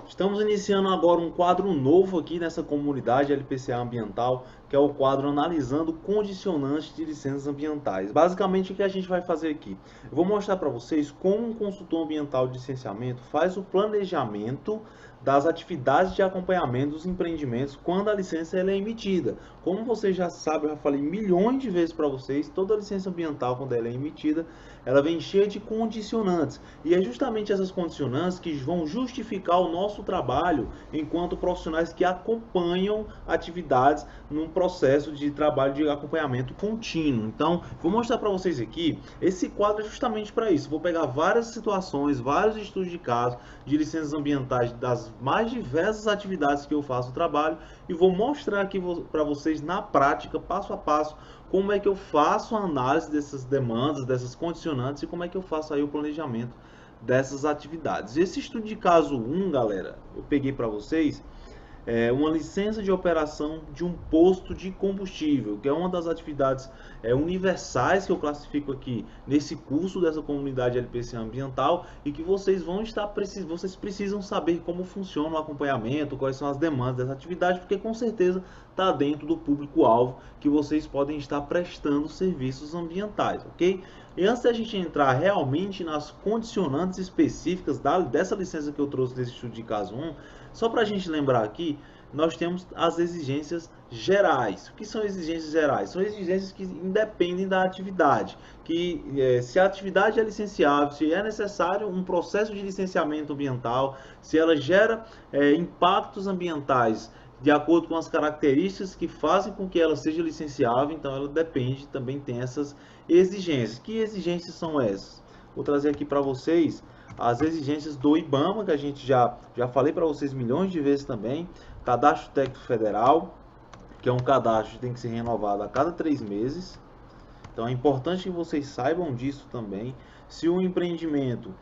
Estamos iniciando agora um quadro novo aqui nessa comunidade LPCA Ambiental, que é o quadro analisando condicionantes de licenças ambientais. Basicamente, o que a gente vai fazer aqui? Eu vou mostrar para vocês como um consultor ambiental de licenciamento faz o planejamento das atividades de acompanhamento dos empreendimentos quando a licença ela é emitida. Como vocês já sabem, eu já falei milhões de vezes para vocês, toda licença ambiental, quando ela é emitida, ela vem cheia de condicionantes. E é justamente essas condicionantes que vão justificar o nosso trabalho enquanto profissionais que acompanham atividades num processo de trabalho de acompanhamento contínuo. Então, vou mostrar para vocês aqui, esse quadro é justamente para isso. Vou pegar várias situações, vários estudos de caso de licenças ambientais das mais diversas atividades que eu faço o trabalho e vou mostrar aqui para vocês na prática, passo a passo, como é que eu faço a análise dessas demandas, dessas condicionantes e como é que eu faço aí o planejamento dessas atividades. Esse estudo de caso 1, galera, eu peguei para vocês uma licença de operação de um posto de combustível, que é uma das atividades universais que eu classifico aqui nesse curso dessa comunidade LPCA ambiental e que vocês vocês precisam saber como funciona o acompanhamento, quais são as demandas dessa atividade, porque com certeza está dentro do público-alvo que vocês podem estar prestando serviços ambientais, ok? E antes da gente entrar realmente nas condicionantes específicas dessa licença que eu trouxe desse estudo de caso 1, só para a gente lembrar aqui, nós temos as exigências gerais. O que são exigências gerais? São exigências que independem da atividade. Que se a atividade é licenciável, se é necessário um processo de licenciamento ambiental, se ela gera impactos ambientais de acordo com as características que fazem com que ela seja licenciável, então ela depende, também tem essas exigências. Que exigências são essas? Vou trazer aqui para vocês as exigências do IBAMA, que a gente já falei para vocês milhões de vezes também. Cadastro Técnico Federal, que é um cadastro que tem que ser renovado a cada 3 meses. Então é importante que vocês saibam disso também. Se o empreendimento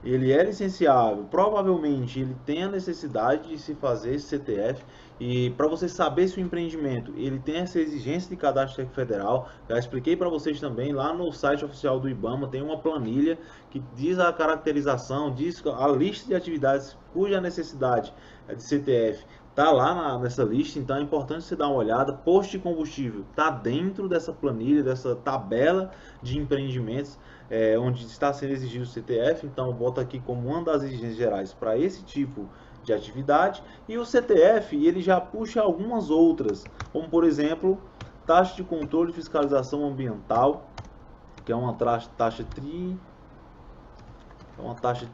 ele é licenciável, provavelmente ele tem a necessidade de se fazer esse CTF. E para você saber se o empreendimento ele tem essa exigência de cadastro técnico federal, já expliquei para vocês também lá no site oficial do IBAMA, tem uma planilha que diz a caracterização, diz a lista de atividades cuja necessidade é de CTF tá lá nessa lista, então é importante você dar uma olhada. Posto de combustível está dentro dessa planilha, dessa tabela de empreendimentos, onde está sendo exigido o CTF, então bota aqui como uma das exigências gerais para esse tipo de atividade. E o CTF ele já puxa algumas outras, como por exemplo, taxa de controle e fiscalização ambiental, que é uma taxa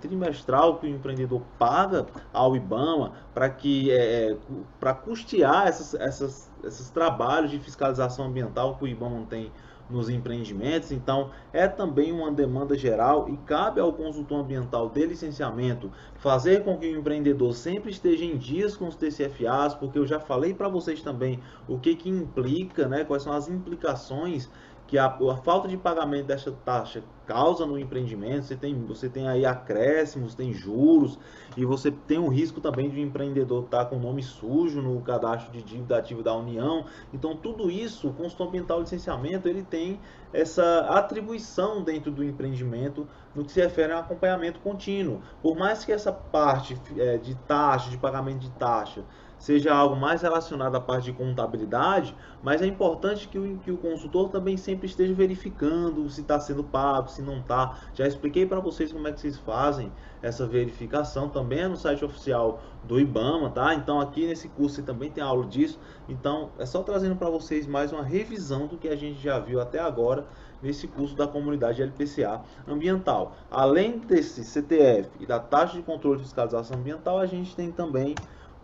trimestral que o empreendedor paga ao IBAMA para custear esses trabalhos de fiscalização ambiental que o IBAMA tem nos empreendimentos. Então é também uma demanda geral e cabe ao consultor ambiental de licenciamento fazer com que o empreendedor sempre esteja em dias com os TCFAs, porque eu já falei para vocês também o que implica, né, quais são as implicações que a falta de pagamento dessa taxa causa no empreendimento. Você tem aí acréscimos, tem juros, e você tem o risco também de o empreendedor estar com o nome sujo no cadastro de dívida ativa da União. Então tudo isso, o consultor ambiental de licenciamento, ele tem essa atribuição dentro do empreendimento no que se refere ao acompanhamento contínuo. Por mais que essa parte de taxa, de pagamento de taxa, seja algo mais relacionado à parte de contabilidade, mas é importante que o consultor também sempre esteja verificando se está sendo pago, se não está. Já expliquei para vocês como é que vocês fazem essa verificação, também é no site oficial do IBAMA, tá? Então aqui nesse curso você também tem aula disso. Então é só trazendo para vocês mais uma revisão do que a gente já viu até agora nesse curso da comunidade LPCA ambiental. Além desse CTF e da taxa de controle de fiscalização ambiental, a gente tem também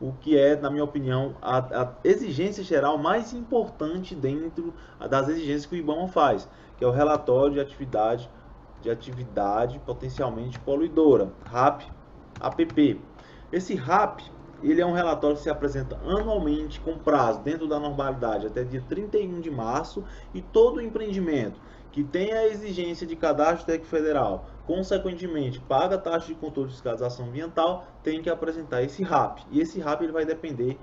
o que é, na minha opinião, a exigência geral mais importante dentro das exigências que o IBAMA faz, que é o relatório de atividade potencialmente poluidora, RAP-APP. Esse RAP, ele é um relatório que se apresenta anualmente com prazo dentro da normalidade até dia 31 de março, e todo empreendimento que tem a exigência de cadastro técnico federal, consequentemente paga a taxa de controle de fiscalização ambiental, tem que apresentar esse RAP. E esse RAP ele vai depender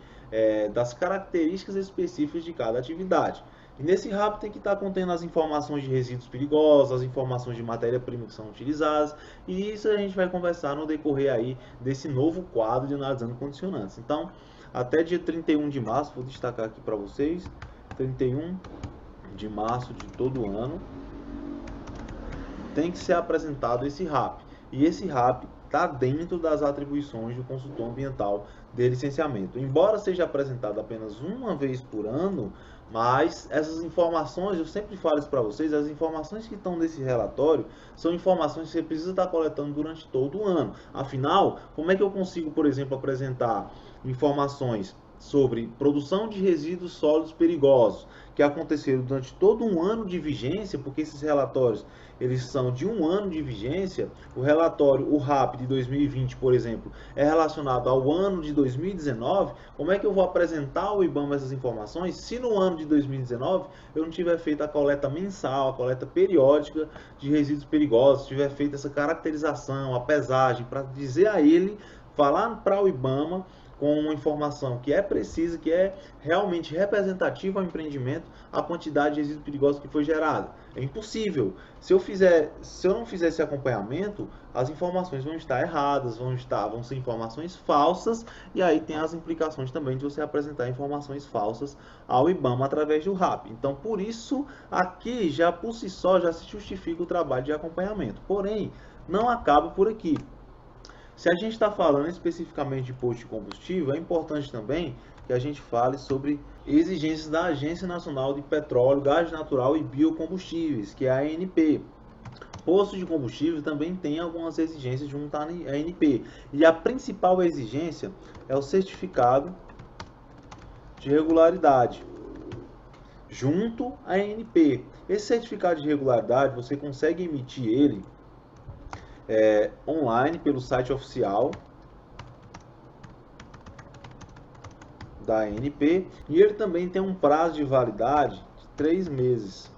das características específicas de cada atividade. E nesse RAP tem que estar contendo as informações de resíduos perigosos, as informações de matéria-prima que são utilizadas, e isso a gente vai conversar no decorrer aí desse novo quadro de analisando condicionantes. Então, até dia 31 de março, vou destacar aqui para vocês, 31 de março de todo ano, tem que ser apresentado esse RAP. E esse RAP está dentro das atribuições do consultor ambiental de licenciamento. Embora seja apresentado apenas uma vez por ano, mas essas informações, eu sempre falo isso para vocês, as informações que estão nesse relatório são informações que você precisa estar coletando durante todo o ano. Afinal, como é que eu consigo, por exemplo, apresentar informações sobre produção de resíduos sólidos perigosos que aconteceram durante todo um ano de vigência, porque esses relatórios eles são de um ano de vigência. O relatório, o RAP de 2020, por exemplo, é relacionado ao ano de 2019. Como é que eu vou apresentar ao IBAMA essas informações se no ano de 2019 eu não tiver feito a coleta mensal, a coleta periódica de resíduos perigosos, tiver feito essa caracterização, a pesagem, para dizer a ele, falar para o IBAMA com uma informação que é precisa, que é realmente representativa ao empreendimento, a quantidade de resíduos perigosos que foi gerada. É impossível. Se eu não fizer esse acompanhamento, as informações vão estar erradas, vão ser informações falsas, e aí tem as implicações também de você apresentar informações falsas ao IBAMA através do RAP. Então, por isso, aqui já por si só já se justifica o trabalho de acompanhamento. Porém, não acaba por aqui. Se a gente está falando especificamente de posto de combustível, é importante também que a gente fale sobre exigências da Agência Nacional de Petróleo, Gás Natural e Biocombustíveis, que é a ANP. Posto de combustível também tem algumas exigências junto à ANP. E a principal exigência é o certificado de regularidade, junto à ANP. Esse certificado de regularidade, você consegue emitir ele online pelo site oficial da ANP, e ele também tem um prazo de validade de 3 meses.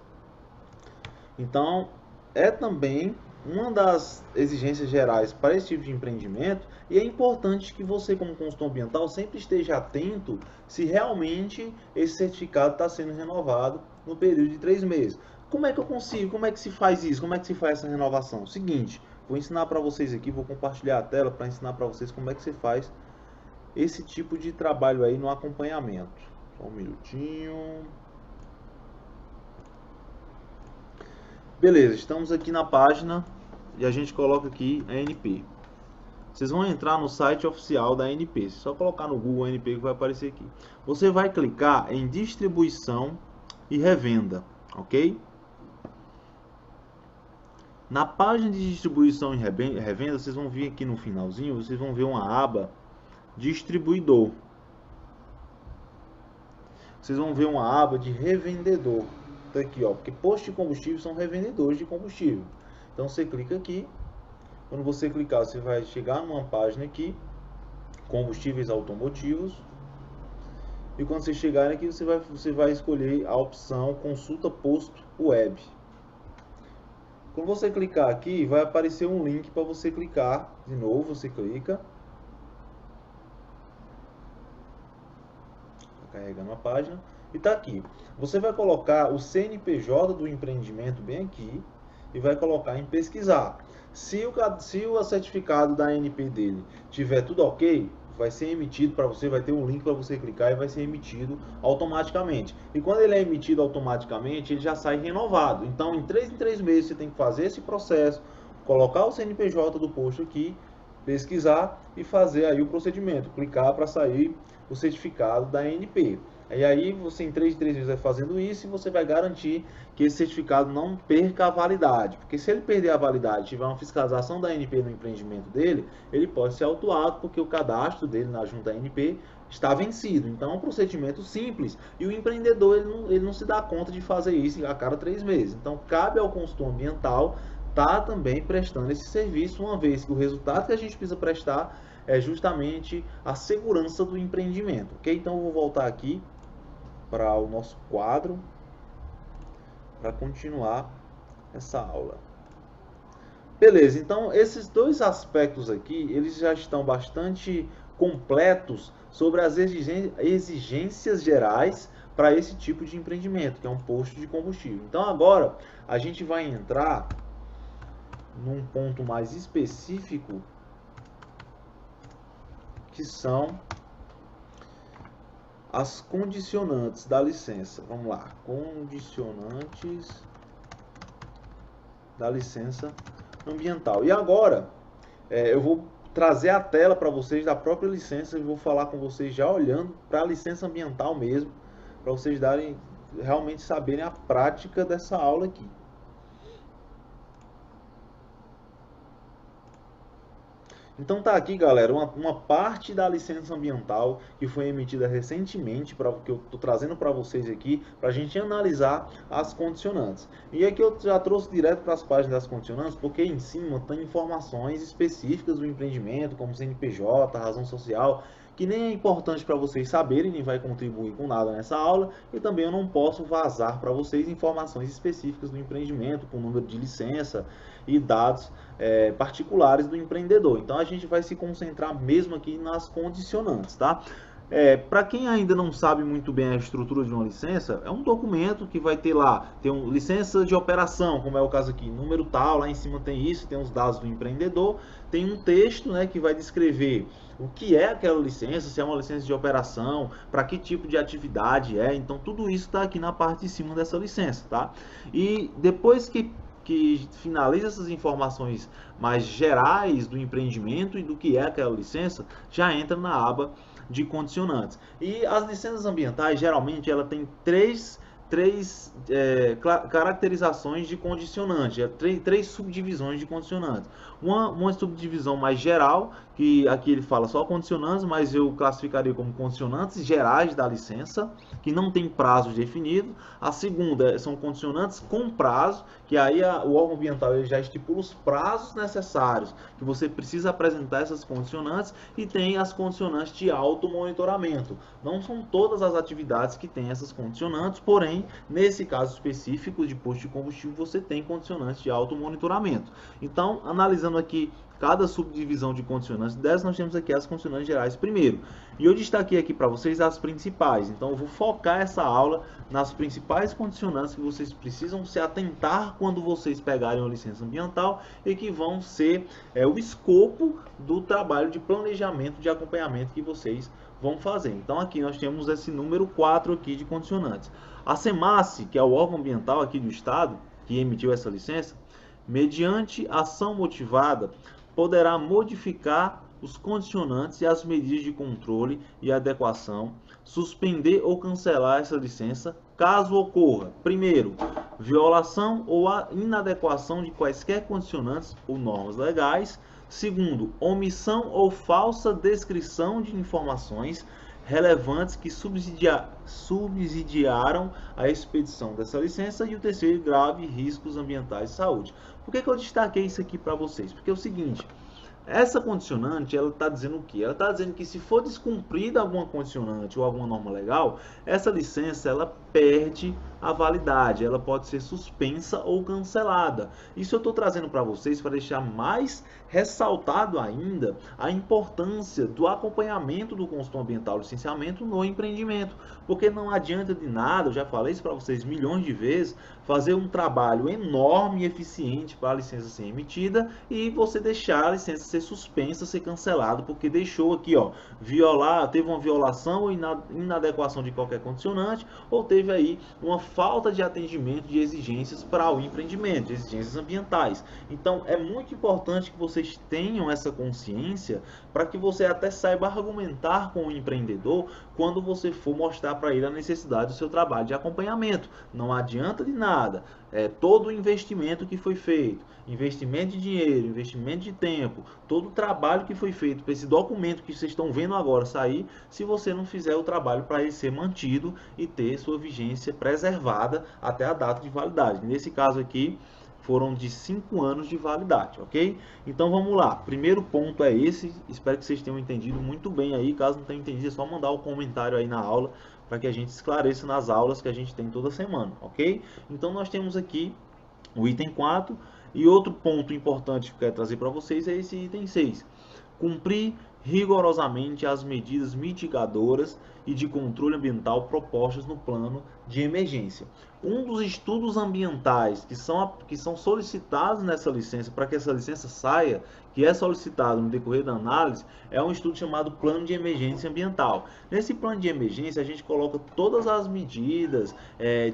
Então, é também uma das exigências gerais para esse tipo de empreendimento, e é importante que você, como consultor ambiental, sempre esteja atento se realmente esse certificado está sendo renovado no período de 3 meses. Como é que eu consigo? Como é que se faz isso? Como é que se faz essa renovação? Seguinte, vou ensinar para vocês aqui, vou compartilhar a tela para ensinar para vocês como é que se faz esse tipo de trabalho aí no acompanhamento. Só um minutinho. Beleza, estamos aqui na página e a gente coloca aqui a ANP. Vocês vão entrar no site oficial da ANP. Se só colocar no Google ANP que vai aparecer aqui. Você vai clicar em distribuição e revenda, ok? Na página de distribuição e revenda, vocês vão vir aqui no finalzinho, vocês vão ver uma aba distribuidor. Vocês vão ver uma aba de revendedor. Tá aqui, ó, porque postos de combustível são revendedores de combustível. Então você clica aqui. Quando você clicar, você vai chegar numa página aqui, combustíveis automotivos. E quando você chegar aqui, você vai escolher a opção consulta posto web. Quando você clicar aqui, vai aparecer um link para você clicar. De novo, você clica. Está carregando a página. E está aqui. Você vai colocar o CNPJ do empreendimento bem aqui. E vai colocar em pesquisar. Se o certificado da ANP dele tiver tudo ok, vai ser emitido para você, vai ter um link para você clicar e vai ser emitido automaticamente. E quando ele é emitido automaticamente, ele já sai renovado. Então, em 3 meses você tem que fazer esse processo, colocar o CNPJ do posto aqui, pesquisar e fazer aí o procedimento, clicar para sair o certificado da ANP. E aí você em 3 meses vai fazendo isso e você vai garantir que esse certificado não perca a validade. Porque se ele perder a validade e tiver uma fiscalização da ANP no empreendimento dele, ele pode ser autuado porque o cadastro dele na junta ANP está vencido. Então é um procedimento simples e o empreendedor ele não se dá conta de fazer isso a cada 3 meses. Então cabe ao consultor ambiental estar também prestando esse serviço, uma vez que o resultado que a gente precisa prestar é justamente a segurança do empreendimento. Ok? Então eu vou voltar aqui para o nosso quadro para continuar essa aula. Beleza, então esses dois aspectos aqui, eles já estão bastante completos sobre as exigências gerais para esse tipo de empreendimento, que é um posto de combustível. Então agora a gente vai entrar num ponto mais específico, que são as condicionantes da licença. Vamos lá, condicionantes da licença ambiental. E agora eu vou trazer a tela para vocês da própria licença e vou falar com vocês já olhando para a licença ambiental mesmo, para vocês realmente saberem a prática dessa aula aqui. Então tá aqui, galera, uma parte da licença ambiental que foi emitida recentemente, que eu estou trazendo para vocês aqui, para a gente analisar as condicionantes. E aqui eu já trouxe direto para as páginas das condicionantes, porque em cima tem informações específicas do empreendimento, como CNPJ, razão social, que nem é importante para vocês saberem, nem vai contribuir com nada nessa aula, e também eu não posso vazar para vocês informações específicas do empreendimento, com número de licença e dados particulares do empreendedor. Então a gente vai se concentrar mesmo aqui nas condicionantes, tá? Para quem ainda não sabe muito bem a estrutura de uma licença, é um documento que vai ter lá, tem uma licença de operação, como é o caso aqui, número tal, lá em cima tem isso, tem os dados do empreendedor, tem um texto, né, que vai descrever o que é aquela licença, se é uma licença de operação, para que tipo de atividade é, então tudo isso está aqui na parte de cima dessa licença, tá? E depois que finaliza essas informações mais gerais do empreendimento e do que é aquela licença, já entra na aba de condicionantes. E as licenças ambientais, geralmente, ela tem três caracterizações de condicionante, três subdivisões de condicionantes. Uma subdivisão mais geral, que aqui ele fala só condicionantes, mas eu classificaria como condicionantes gerais da licença, que não tem prazo definido. A segunda são condicionantes com prazo, que aí o órgão ambiental ele já estipula os prazos necessários que você precisa apresentar essas condicionantes, e tem as condicionantes de automonitoramento. Não são todas as atividades que têm essas condicionantes, porém, nesse caso específico de posto de combustível, você tem condicionantes de automonitoramento. Então, analisando aqui cada subdivisão de condicionantes dessas, nós temos aqui as condicionantes gerais primeiro. E eu destaquei aqui para vocês as principais. Então, eu vou focar essa aula nas principais condicionantes que vocês precisam se atentar quando vocês pegarem uma licença ambiental e que vão ser o escopo do trabalho de planejamento de acompanhamento que vocês vão fazer. Então, aqui nós temos esse número 4 aqui de condicionantes. A SEMASSE, que é o órgão ambiental aqui do estado, que emitiu essa licença, mediante ação motivada, poderá modificar os condicionantes e as medidas de controle e adequação, suspender ou cancelar essa licença, caso ocorra, primeiro, violação ou inadequação de quaisquer condicionantes ou normas legais, segundo, omissão ou falsa descrição de informações relevantes que subsidiaram a expedição dessa licença, e o terceiro, grave riscos ambientais de saúde. Por que eu destaquei isso aqui para vocês? Porque é o seguinte, essa condicionante, ela está dizendo o quê? Ela está dizendo que se for descumprida alguma condicionante ou alguma norma legal, essa licença ela perde a validade, ela pode ser suspensa ou cancelada. Isso eu estou trazendo para vocês para deixar mais ressaltado ainda a importância do acompanhamento do consultor ambiental licenciamento no empreendimento, porque não adianta de nada, eu já falei isso para vocês milhões de vezes, fazer um trabalho enorme e eficiente para a licença ser emitida e você deixar a licença ser suspensa, ser cancelado, porque deixou aqui, ó, teve uma violação ou inadequação de qualquer condicionante, ou teve aí uma falta de atendimento de exigências para o empreendimento, de exigências ambientais. Então é muito importante que vocês tenham essa consciência para que você até saiba argumentar com o empreendedor quando você for mostrar para ele a necessidade do seu trabalho de acompanhamento. Não adianta de nada, todo o investimento que foi feito, investimento de dinheiro, investimento de tempo, todo o trabalho que foi feito para esse documento que vocês estão vendo agora sair, se você não fizer o trabalho para ele ser mantido e ter sua vigência preservada até a data de validade. Nesse caso aqui, foram de 5 anos de validade, ok? Então vamos lá, primeiro ponto é esse, espero que vocês tenham entendido muito bem aí, caso não tenham entendido é só mandar o comentário aí na aula, para que a gente esclareça nas aulas que a gente tem toda semana, ok? Então nós temos aqui o item 4. E outro ponto importante que eu quero trazer para vocês é esse item 6. Cumprir rigorosamente as medidas mitigadoras e de controle ambiental propostas no plano de emergência. Um dos estudos ambientais que são solicitados nessa licença, para que essa licença saia, que é solicitado no decorrer da análise, é um estudo chamado Plano de Emergência Ambiental. Nesse plano de emergência, a gente coloca todas as medidas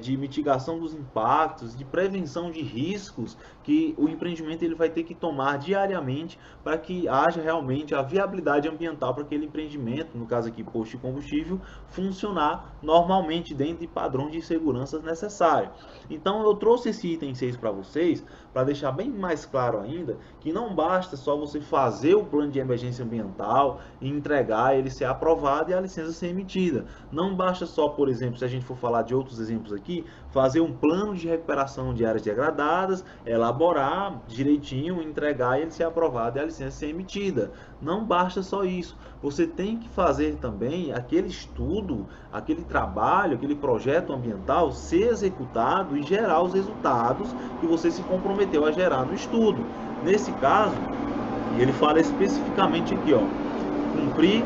de mitigação dos impactos, de prevenção de riscos que o empreendimento ele vai ter que tomar diariamente para que haja realmente a viabilidade ambiental para aquele empreendimento, no caso aqui posto de combustível, funcionar normalmente dentro de padrões de segurança necessários. Então eu trouxe esse item 6 para vocês, para deixar bem mais claro ainda, que não basta só você fazer o plano de emergência ambiental e entregar, ele ser aprovado e a licença ser emitida. Não basta só, por exemplo, se a gente for falar de outros exemplos aqui, fazer um plano de recuperação de áreas degradadas, elaborar direitinho, entregar e ele ser aprovado e a licença ser emitida. Não basta só isso. Você tem que fazer também aquele estudo, aquele trabalho, aquele projeto ambiental ser executado e gerar os resultados que você se comprometeu a gerar no estudo. Nesse caso, ele fala especificamente aqui, ó, cumprir.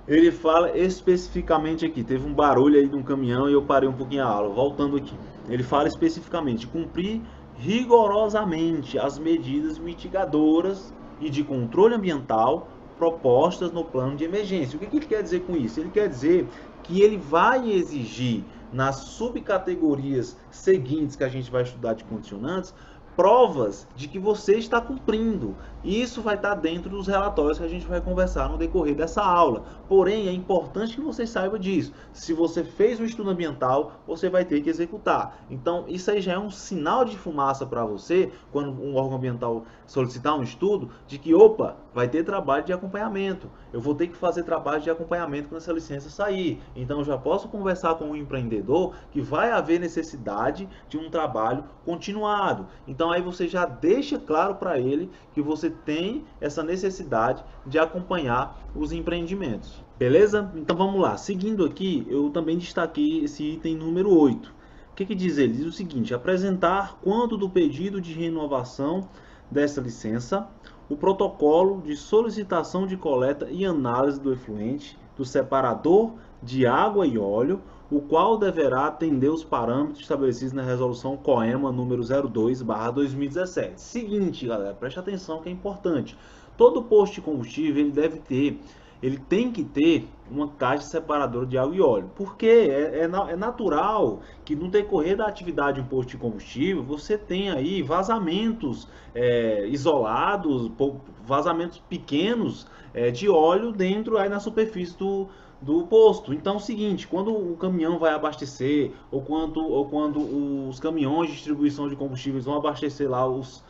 Ele fala especificamente aqui, teve um barulho aí de um caminhão e eu parei um pouquinho a aula, voltando aqui. Ele fala especificamente, cumprir rigorosamente as medidas mitigadoras e de controle ambiental propostas no plano de emergência. O que ele quer dizer com isso? Ele quer dizer que ele vai exigir nas subcategorias seguintes que a gente vai estudar de condicionantes, provas de que você está cumprindo. Isso vai estar dentro dos relatórios que a gente vai conversar no decorrer dessa aula. Porém, é importante que você saiba disso. Se você fez o estudo ambiental, você vai ter que executar. Então, isso aí já é um sinal de fumaça para você, quando um órgão ambiental solicitar um estudo, de que, opa, vai ter trabalho de acompanhamento. Eu vou ter que fazer trabalho de acompanhamento quando essa licença sair. Então, eu já posso conversar com o empreendedor que vai haver necessidade de um trabalho continuado. Então, aí você já deixa claro para ele que você tem essa necessidade de acompanhar os empreendimentos. Beleza? Então vamos lá. Seguindo aqui, eu também destaquei esse item número 8. O que diz ele? Diz o seguinte: apresentar, quanto do pedido de renovação dessa licença, o protocolo de solicitação de coleta e análise do efluente do separador de água e óleo, o qual deverá atender os parâmetros estabelecidos na resolução COEMA número 02/2017. Seguinte, galera, preste atenção que é importante. Todo posto de combustível ele tem que ter uma caixa separadora de água e óleo. Porque é natural que no decorrer da atividade de um posto de combustível, você tenha aí vazamentos isolados, vazamentos pequenos de óleo dentro aí na superfície do posto. Então é o seguinte, quando o caminhão vai abastecer ou quando os caminhões de distribuição de combustíveis vão abastecer lá os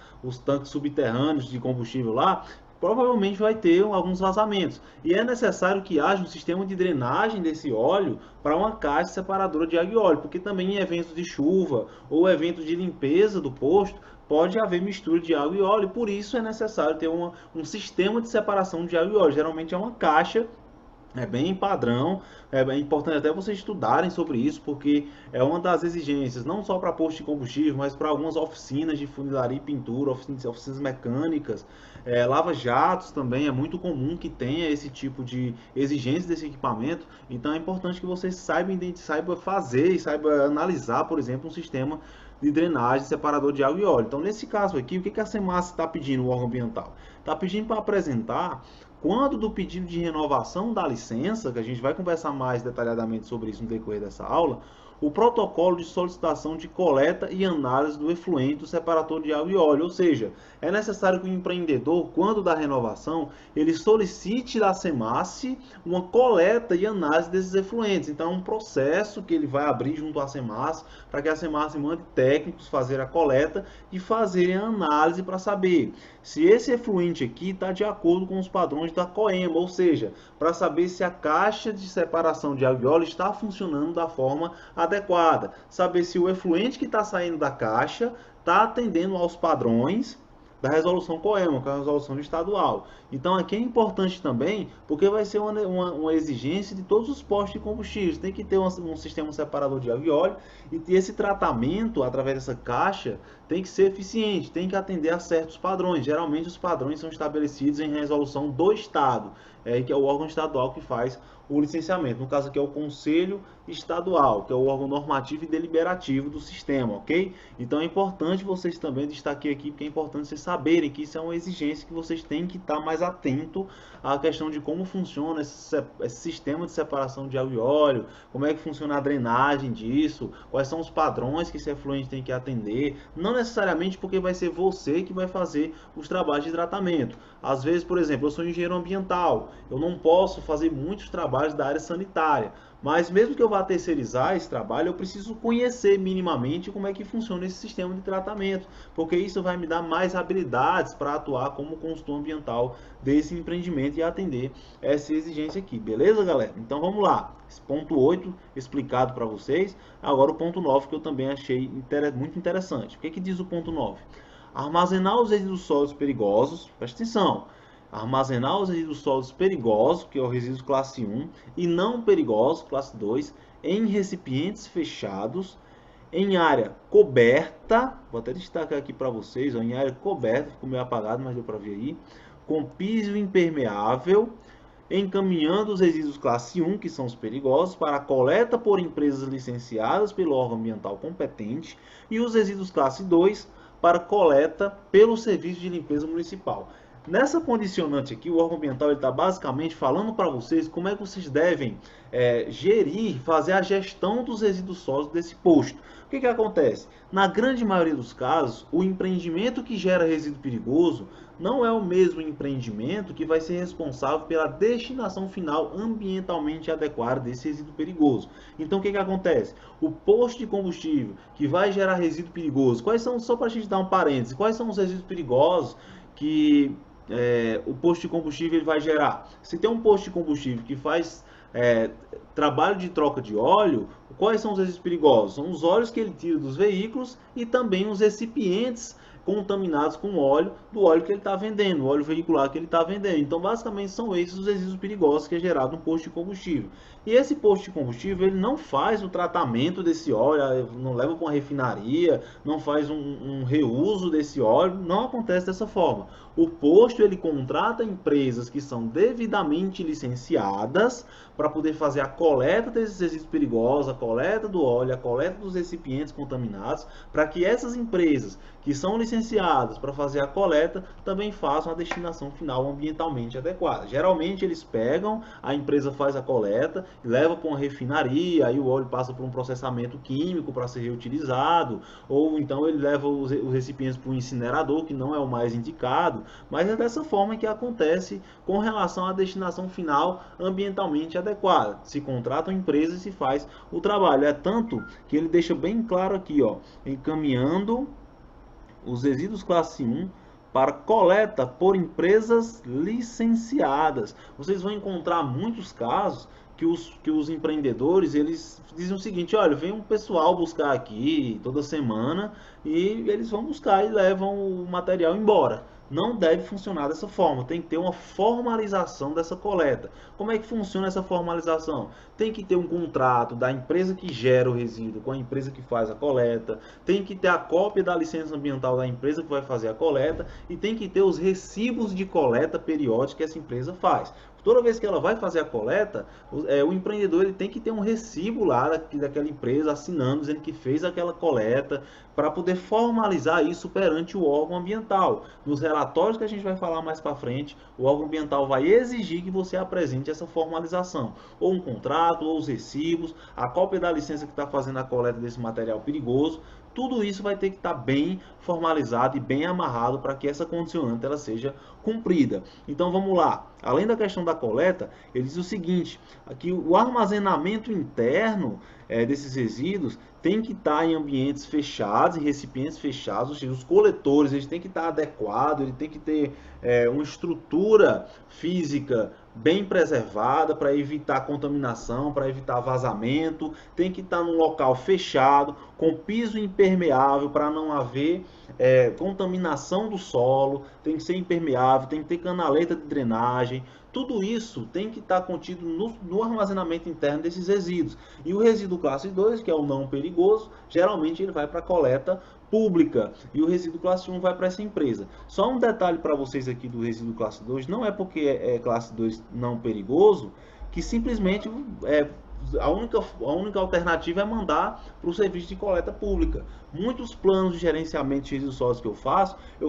tanques subterrâneos de combustível lá, provavelmente vai ter alguns vazamentos. E é necessário que haja um sistema de drenagem desse óleo para uma caixa separadora de água e óleo, porque também em eventos de chuva ou eventos de limpeza do posto, pode haver mistura de água e óleo, por isso é necessário ter um sistema de separação de água e óleo. Geralmente é uma caixa. É bem padrão, é bem importante até vocês estudarem sobre isso, porque é uma das exigências, não só para posto de combustível, mas para algumas oficinas de funilaria e pintura, oficinas mecânicas, lava-jatos também, é muito comum que tenha esse tipo de exigência desse equipamento, então é importante que vocês saibam fazer e saibam analisar, por exemplo, um sistema de drenagem separador de água e óleo. Então, nesse caso aqui, o que a SEMASSE está pedindo, o órgão ambiental? Está pedindo para apresentar, quando do pedido de renovação da licença, que a gente vai conversar mais detalhadamente sobre isso no decorrer dessa aula, o protocolo de solicitação de coleta e análise do efluente do separator de água e óleo. Ou seja, é necessário que o empreendedor, quando da renovação, ele solicite da SEMASSE uma coleta e análise desses efluentes. Então, é um processo que ele vai abrir junto à SEMASSE, para que a SEMASSE mande técnicos fazer a coleta e fazerem a análise para saber se esse efluente condicionante aqui está de acordo com os padrões da COEMA, ou seja, para saber se a caixa de separação de água e óleo está funcionando da forma adequada, saber se o efluente que está saindo da caixa está atendendo aos padrões da resolução COEMA, que é a resolução estadual. Então aqui é importante também, porque vai ser uma exigência de todos os postos de combustíveis. Tem que ter um sistema separador de água e óleo, e esse tratamento, através dessa caixa, tem que ser eficiente, tem que atender a certos padrões. Geralmente os padrões são estabelecidos em resolução do Estado, que é o órgão estadual que faz o licenciamento. No caso aqui é o Conselho Estadual, que é o órgão normativo e deliberativo do sistema, ok? Então é importante vocês também destaquem aqui, porque é importante vocês saberem que isso é uma exigência que vocês têm que estar mais atento à questão de como funciona esse sistema de separação de água e óleo, como é que funciona a drenagem disso, quais são os padrões que esse efluente tem que atender, não necessariamente porque vai ser você que vai fazer os trabalhos de tratamento. Às vezes, por exemplo, eu sou engenheiro ambiental, eu não posso fazer muitos trabalhos da área sanitária, mas mesmo que eu vá terceirizar esse trabalho, eu preciso conhecer minimamente como é que funciona esse sistema de tratamento, porque isso vai me dar mais habilidades para atuar como consultor ambiental desse empreendimento e atender essa exigência aqui, beleza, galera? Então vamos lá, esse ponto 8 explicado para vocês, agora o ponto 9 que eu também achei muito interessante. O que diz o ponto 9? Armazenar os resíduos sólidos perigosos, presta atenção, armazenar os resíduos sólidos perigosos, que é o resíduo classe 1, e não perigosos, classe 2, em recipientes fechados, em área coberta, vou até destacar aqui para vocês, ó, em área coberta, ficou meio apagado, mas deu para ver aí, com piso impermeável, encaminhando os resíduos classe 1, que são os perigosos, para a coleta por empresas licenciadas pelo órgão ambiental competente, e os resíduos classe 2 para coleta pelo serviço de limpeza municipal. Nessa condicionante aqui, o órgão ambiental está basicamente falando para vocês como é que vocês devem gerir, fazer a gestão dos resíduos sólidos desse posto. O que acontece? Na grande maioria dos casos, o empreendimento que gera resíduo perigoso não é o mesmo empreendimento que vai ser responsável pela destinação final ambientalmente adequada desse resíduo perigoso. Então o que acontece? O posto de combustível que vai gerar resíduo perigoso, quais são, só para a gente dar um parênteses, quais são os resíduos perigosos que o posto de combustível ele vai gerar? Se tem um posto de combustível que faz trabalho de troca de óleo, quais são os resíduos perigosos? São os óleos que ele tira dos veículos e também os recipientes contaminados com óleo, do óleo que ele está vendendo, o óleo veicular que ele está vendendo. Então, basicamente, são esses os resíduos perigosos que é gerado no posto de combustível. E esse posto de combustível, ele não faz o tratamento desse óleo, não leva para uma refinaria, não faz um reuso desse óleo, não acontece dessa forma. O posto, ele contrata empresas que são devidamente licenciadas para poder fazer a coleta desses resíduos perigosos, a coleta do óleo, a coleta dos recipientes contaminados, para que essas empresas que são licenciadas para fazer a coleta também façam a destinação final ambientalmente adequada. Geralmente eles pegam, a empresa faz a coleta, leva para uma refinaria, aí o óleo passa por um processamento químico para ser reutilizado, ou então ele leva os recipientes para um incinerador, que não é o mais indicado, mas é dessa forma que acontece com relação à destinação final ambientalmente adequada. Se contratam empresas e se faz o trabalho. É tanto que ele deixa bem claro aqui, ó, encaminhando os resíduos classe 1 para coleta por empresas licenciadas. Vocês vão encontrar muitos casos que os empreendedores eles dizem o seguinte: olha, vem um pessoal buscar aqui toda semana e eles vão buscar e levam o material embora. Não deve funcionar dessa forma, tem que ter uma formalização dessa coleta. Como é que funciona essa formalização? Tem que ter um contrato da empresa que gera o resíduo com a empresa que faz a coleta, tem que ter a cópia da licença ambiental da empresa que vai fazer a coleta e tem que ter os recibos de coleta periódica que essa empresa faz. Toda vez que ela vai fazer a coleta, o empreendedor ele tem que ter um recibo lá daquela empresa assinando, dizendo que fez aquela coleta, para poder formalizar isso perante o órgão ambiental. Nos relatórios que a gente vai falar mais para frente, o órgão ambiental vai exigir que você apresente essa formalização, ou um contrato, ou os recibos, a cópia da licença que está fazendo a coleta desse material perigoso. Tudo isso vai ter que estar bem formalizado e bem amarrado para que essa condicionante ela seja cumprida. Então vamos lá. Além da questão da coleta, ele diz o seguinte: aqui o armazenamento interno desses resíduos tem que estar em ambientes fechados, em recipientes fechados, ou seja, os coletores eles têm que estar adequados, ele tem que ter uma estrutura física bem preservada para evitar contaminação, para evitar vazamento, tem que estar num local fechado, com piso impermeável para não haver contaminação do solo, tem que ser impermeável, tem que ter canaleta de drenagem. Tudo isso tem que estar contido no armazenamento interno desses resíduos. E o resíduo classe 2, que é o não perigoso, geralmente ele vai para a coleta pública e o resíduo classe 1 vai para essa empresa. Só um detalhe para vocês aqui do resíduo classe 2, não é porque é classe 2 não perigoso que simplesmente a única alternativa é mandar para o serviço de coleta pública. Muitos planos de gerenciamento de resíduos sólidos que eu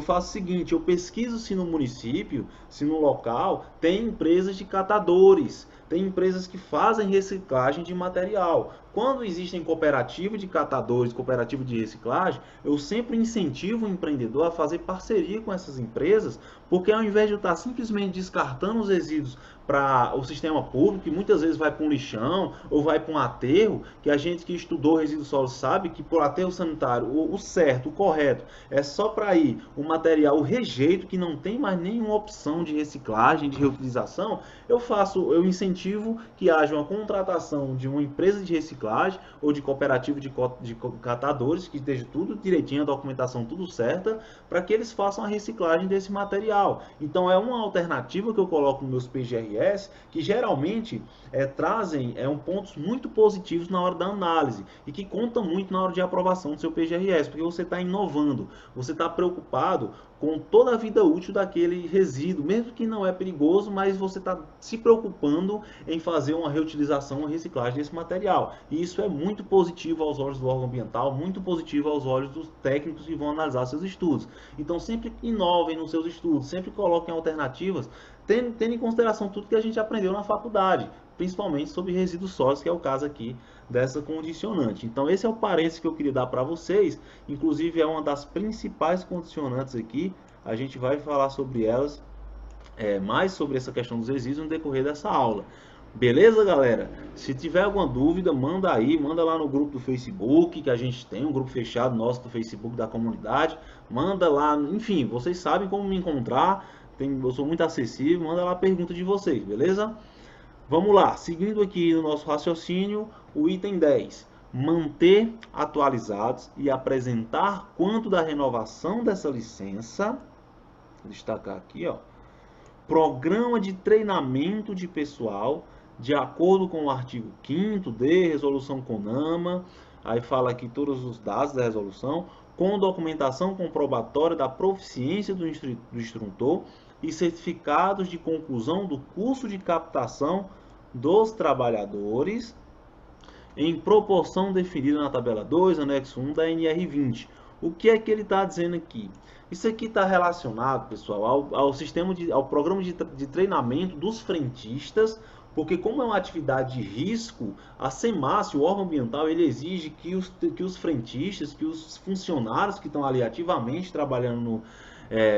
faço o seguinte, eu pesquiso se no município, se no local, tem empresas de catadores, tem empresas que fazem reciclagem de material. Quando existem cooperativas de catadores, cooperativas de reciclagem, eu sempre incentivo o empreendedor a fazer parceria com essas empresas, porque ao invés de eu estar simplesmente descartando os resíduos para o sistema público, que muitas vezes vai para um lixão ou vai para um aterro, que a gente que estudou resíduos sólidos sabe que por aterro sanitário o certo, o correto, é só para ir o material, o rejeito, que não tem mais nenhuma opção de reciclagem, de reutilização, eu incentivo que haja uma contratação de uma empresa de reciclagem ou de cooperativa de catadores, que esteja tudo direitinho, a documentação tudo certa, para que eles façam a reciclagem desse material. Então é uma alternativa que eu coloco nos meus PGRS, que geralmente trazem pontos muito positivos na hora da análise e que contam muito na hora de aprovação do seu PGRS, porque você está inovando, você está preocupado com toda a vida útil daquele resíduo, mesmo que não é perigoso, mas você está se preocupando em fazer uma reutilização, uma reciclagem desse material. E isso é muito positivo aos olhos do órgão ambiental, muito positivo aos olhos dos técnicos que vão analisar seus estudos. Então sempre inovem nos seus estudos, sempre coloquem alternativas, tendo em consideração tudo que a gente aprendeu na faculdade, principalmente sobre resíduos sólidos, que é o caso aqui dessa condicionante. Então esse é o parênteses que eu queria dar para vocês, inclusive é uma das principais condicionantes aqui, a gente vai falar sobre elas, mais sobre essa questão dos resíduos no decorrer dessa aula. Beleza, galera? Se tiver alguma dúvida, manda aí, manda lá no grupo do Facebook, que a gente tem um grupo fechado nosso do Facebook da comunidade, manda lá, enfim, vocês sabem como me encontrar, eu sou muito acessível, manda lá a pergunta de vocês, beleza? Vamos lá, seguindo aqui no nosso raciocínio, o item 10. Manter atualizados e apresentar quanto da renovação dessa licença, vou destacar aqui, ó, programa de treinamento de pessoal, de acordo com o artigo 5º de Resolução CONAMA, aí fala aqui todos os dados da resolução, com documentação comprobatória da proficiência do instrutor e certificados de conclusão do curso de captação dos trabalhadores em proporção definida na tabela 2, anexo 1 da NR20. O que é que ele está dizendo aqui? Isso aqui está relacionado, pessoal, ao programa de treinamento dos frentistas, porque como é uma atividade de risco, a SEMASSE, o órgão ambiental, ele exige que os frentistas, que os funcionários que estão ali ativamente trabalhando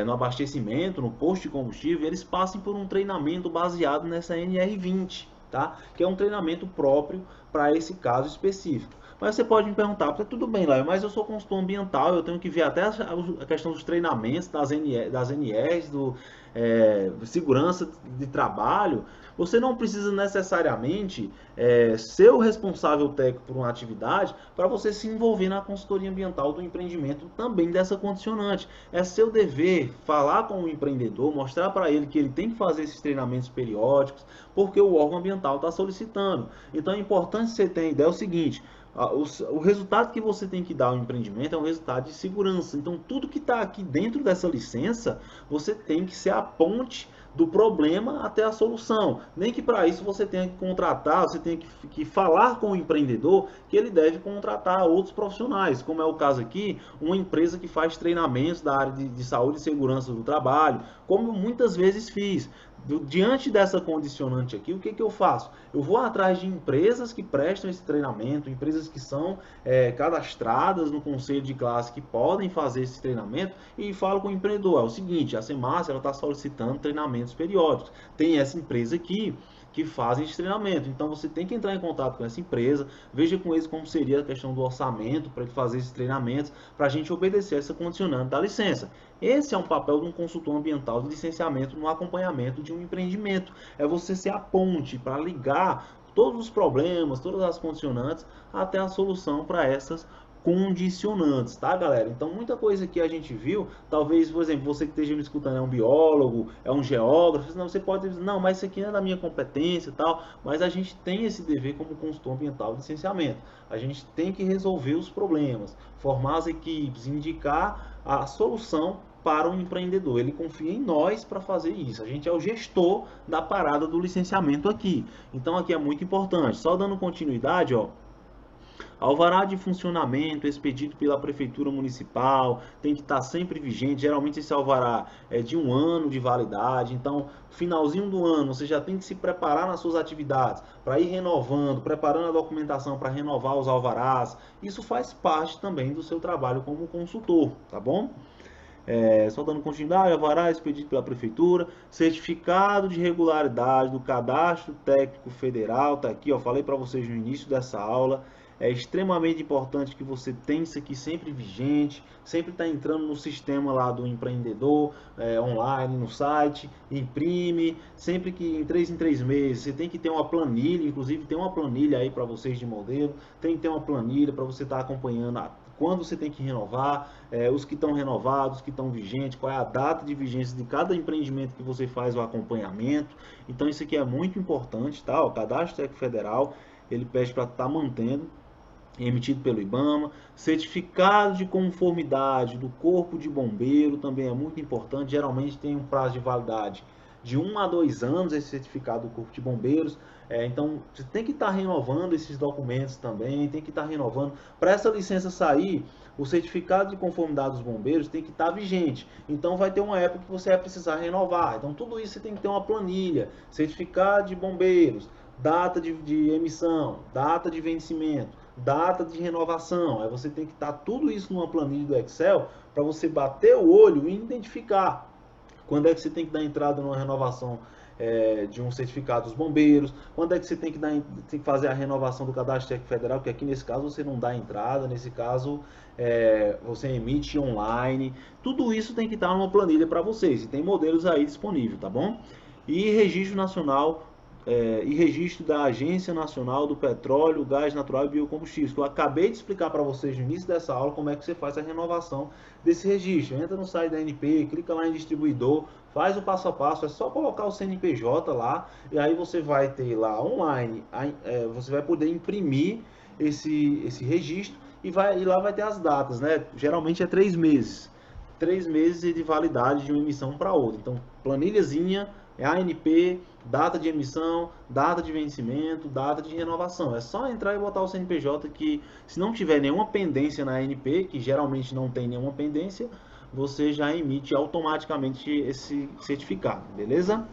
no abastecimento, no posto de combustível, eles passem por um treinamento baseado nessa NR20, tá? Que é um treinamento próprio para esse caso específico. Mas você pode me perguntar, tudo bem, Laio, mas eu sou consultor ambiental, eu tenho que ver até a questão dos treinamentos das NRs, segurança de trabalho. Você não precisa necessariamente ser o responsável técnico por uma atividade para você se envolver na consultoria ambiental do empreendimento também dessa condicionante. É seu dever falar com o empreendedor, mostrar para ele que ele tem que fazer esses treinamentos periódicos, porque o órgão ambiental está solicitando. Então é importante você ter a ideia, é o seguinte: o resultado que você tem que dar ao empreendimento é um resultado de segurança. Então tudo que está aqui dentro dessa licença, você tem que ser a ponte do problema até a solução. Nem que para isso você tenha que contratar, você tenha que falar com o empreendedor que ele deve contratar outros profissionais, como é o caso aqui, uma empresa que faz treinamentos da área de saúde e segurança do trabalho, como eu muitas vezes fiz. Diante dessa condicionante aqui, o que eu faço? Eu vou atrás de empresas que prestam esse treinamento, empresas que são cadastradas no conselho de classe que podem fazer esse treinamento e falo com o empreendedor, é o seguinte, a SEMASSE está solicitando treinamentos periódicos, tem essa empresa aqui que fazem esse treinamento. Então você tem que entrar em contato com essa empresa, veja com eles como seria a questão do orçamento para ele fazer esses treinamentos, para a gente obedecer essa condicionante da licença. Esse é um papel de um consultor ambiental de licenciamento no acompanhamento de um empreendimento. É você ser a ponte para ligar todos os problemas, todas as condicionantes até a solução para essas condicionantes, tá, galera? Então, muita coisa que a gente viu, talvez, por exemplo, você que esteja me escutando é um biólogo, é um geógrafo, não, você pode dizer, não, mas isso aqui não é da minha competência e tal, mas a gente tem esse dever como consultor ambiental de licenciamento. A gente tem que resolver os problemas, formar as equipes, indicar a solução para o empreendedor. Ele confia em nós para fazer isso. A gente é o gestor da parada do licenciamento aqui. Então, aqui é muito importante. Só dando continuidade, ó. Alvará de funcionamento expedido pela Prefeitura Municipal tem que estar sempre vigente. Geralmente esse alvará é de 1 ano de validade. Então, finalzinho do ano, você já tem que se preparar nas suas atividades para ir renovando, preparando a documentação para renovar os alvarás. Isso faz parte também do seu trabalho como consultor, tá bom? Só dando continuidade, alvará expedido pela Prefeitura, certificado de regularidade do Cadastro Técnico Federal, tá aqui, ó, falei para vocês no início dessa aula. É extremamente importante que você tenha isso aqui sempre vigente, sempre está entrando no sistema lá do empreendedor, online, no site, imprime, sempre que em 3 meses, você tem que ter uma planilha, inclusive tem uma planilha aí para vocês de modelo, tem que ter uma planilha para você estar acompanhando quando você tem que renovar, os que estão renovados, os que estão vigentes, qual é a data de vigência de cada empreendimento que você faz o acompanhamento. Então isso aqui é muito importante, tá? O Cadastro Técnico Federal, ele pede para estar mantendo, emitido pelo IBAMA, certificado de conformidade do Corpo de Bombeiro também é muito importante, geralmente tem um prazo de validade de 1 a 2 anos esse certificado do Corpo de Bombeiros, então você tem que estar renovando esses documentos também, tem que estar renovando, para essa licença sair, o certificado de conformidade dos bombeiros tem que estar vigente, então vai ter uma época que você vai precisar renovar, então tudo isso você tem que ter uma planilha, certificado de bombeiros, data de emissão, data de vencimento, data de renovação. Aí você tem que estar tudo isso numa planilha do Excel para você bater o olho e identificar quando é que você tem que dar entrada numa renovação de um certificado dos bombeiros, quando é que você tem que fazer a renovação do Cadastro Técnico Federal, que aqui nesse caso você não dá entrada, nesse caso você emite online. Tudo isso tem que estar numa planilha para vocês, e tem modelos aí disponíveis, tá bom? E registro nacional e registro da Agência Nacional do Petróleo, Gás Natural e Biocombustíveis, que eu acabei de explicar para vocês no início dessa aula como é que você faz a renovação desse registro. Entra no site da ANP, clica lá em distribuidor, faz o passo a passo, é só colocar o CNPJ lá, e aí você vai ter lá online, você vai poder imprimir esse registro, e lá vai ter as datas, né? Geralmente é 3 meses. 3 meses de validade de uma emissão para outra. Então, planilhazinha, ANP, data de emissão, data de vencimento, data de renovação. É só entrar e botar o CNPJ que, se não tiver nenhuma pendência na ANP, que geralmente não tem nenhuma pendência, você já emite automaticamente esse certificado, beleza?